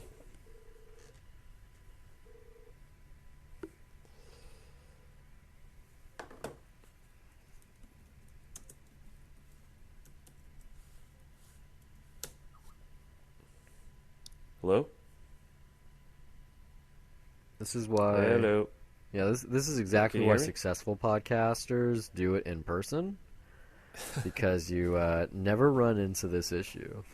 Hello? This is why. Hello. Yeah, this is exactly Can you why hear me? successful podcasters do it in person, because you never run into this issue.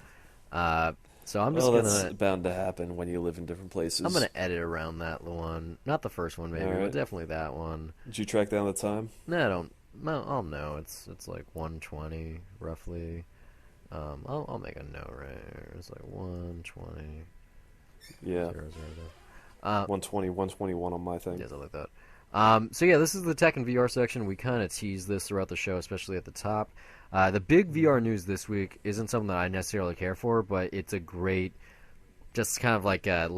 So I'm just That's gonna bound to happen when you live in different places. I'm gonna edit around that one, not the first one maybe, Alright. but definitely that one. Did you track down the time? No, I don't. No, I'll know. It's like 1:20 roughly. I'll make a note right here. It's like 1:20. Yeah. 0:00. 120, 121 on my thing. Yeah, something like that. So yeah, this is the tech and VR section. We kind of tease this throughout the show, especially at the top. The big VR news this week isn't something that I necessarily care for, but it's a great, just kind of like a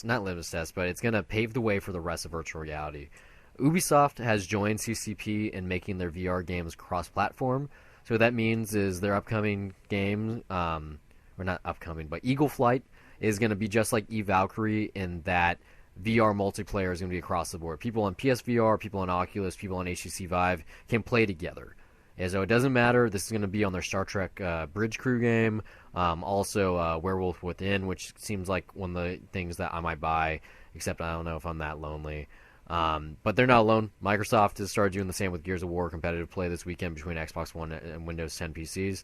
not litmus test, but it's going to pave the way for the rest of virtual reality. Ubisoft has joined CCP in making their VR games cross-platform. So what that means is their upcoming game, or not upcoming, but Eagle Flight is going to be just like eValkyrie in that VR multiplayer is going to be across the board. People on PSVR, people on Oculus, people on HTC Vive can play together. And so it doesn't matter. This is going to be on their Star Trek Bridge Crew game. Also, Werewolf Within, which seems like one of the things that I might buy, except I don't know if I'm that lonely. But they're not alone. Microsoft has started doing the same with Gears of War competitive play this weekend between Xbox One and Windows 10 PCs.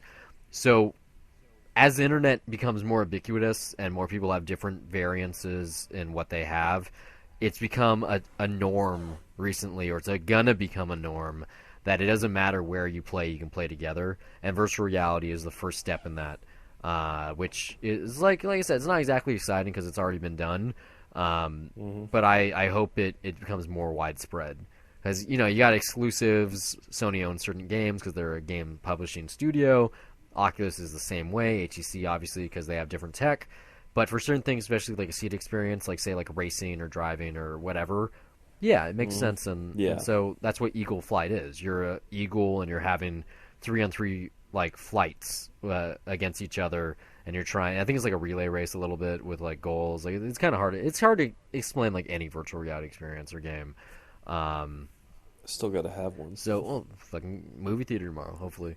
So as the internet becomes more ubiquitous and more people have different variances in what they have, it's become a norm recently, or it's gonna become a norm, that it doesn't matter where you play, you can play together. And virtual reality is the first step in that, which is like I said, it's not exactly exciting because it's already been done. But I hope it becomes more widespread. Because, you got exclusives. Sony owns certain games because they're a game publishing studio. Oculus is the same way. HTC, obviously, because they have different tech. But for certain things, especially like a seat experience, like, say, like racing or driving or whatever, yeah, it makes sense. And so that's what Eagle Flight is. You're a Eagle and you're having 3-on-3, like, flights against each other. And you're trying, I think it's like a relay race a little bit with like goals. Like it's kind of hard. It's hard to explain like any virtual reality experience or game. Still got to have one. So, well, fucking movie theater tomorrow, hopefully.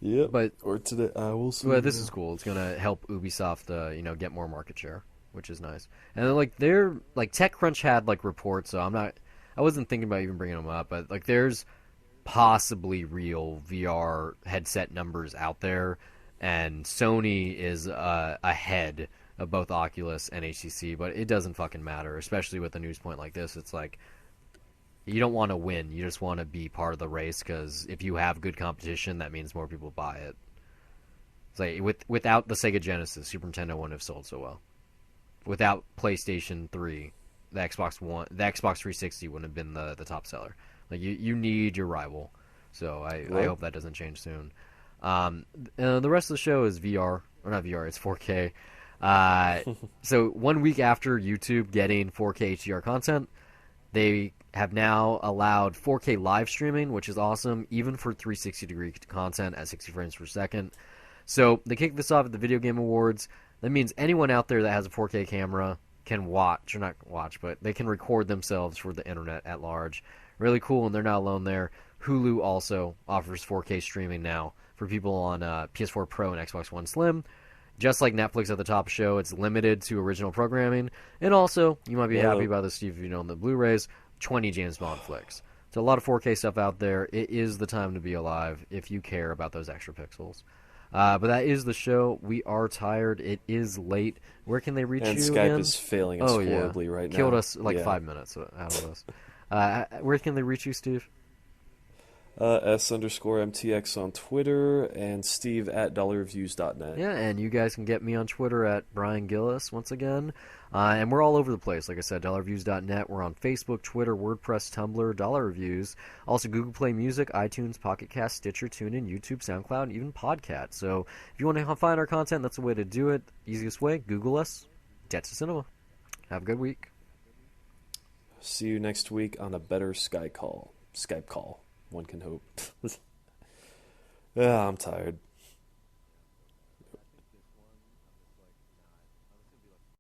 Yeah. But or today, I will see. Well, this is cool. It's gonna help Ubisoft, get more market share, which is nice. And then, like they're like TechCrunch had like reports, so I wasn't thinking about even bringing them up, but like there's possibly real VR headset numbers out there. and Sony is ahead of both Oculus and HTC, but it doesn't fucking matter, especially with a news point like this. It's like you don't want to win, you just want to be part of the race, because if you have good competition, that means more people buy it. It's like without the Sega Genesis, Super Nintendo wouldn't have sold so well. Without PlayStation 3, the Xbox 360 wouldn't have been the top seller. Like you need your rival. So I hope that doesn't change soon. The rest of the show is VR, or not VR, it's 4K. So 1 week after YouTube getting 4K HDR content, they have now allowed 4K live streaming, which is awesome, even for 360-degree content at 60 frames per second. So they kicked this off at the Video Game Awards. That means anyone out there that has a 4K camera can watch, or not watch, but they can record themselves for the internet at large. Really cool, and they're not alone there. Hulu also offers 4K streaming now for people on PS4 Pro and Xbox One Slim. Just like Netflix at the top show, it's limited to original programming. And also, you might be happy about this, Steve, if you know the Blu-rays, 20 James Bond flicks. So a lot of 4K stuff out there. It is the time to be alive if you care about those extra pixels. But that is the show. We are tired. It is late. Where can they reach and you Skype again? is failing us horribly right now. Killed us 5 minutes out of us. Where can they reach you, Steve? S_MTX on Twitter, and Steve at dollarreviews.net. Yeah, and you guys can get me on Twitter at Brian Gillis once again. And we're all over the place. Like I said, dollarreviews.net. We're on Facebook, Twitter, WordPress, Tumblr, Dollar Reviews. Also, Google Play Music, iTunes, Pocket Cast, Stitcher, TuneIn, YouTube, SoundCloud, and even Podcat. So if you want to find our content, that's the way to do it. Easiest way, Google us. Jets of Cinema. Have a good week. See you next week on a better Skype call. One can hope. I'm tired.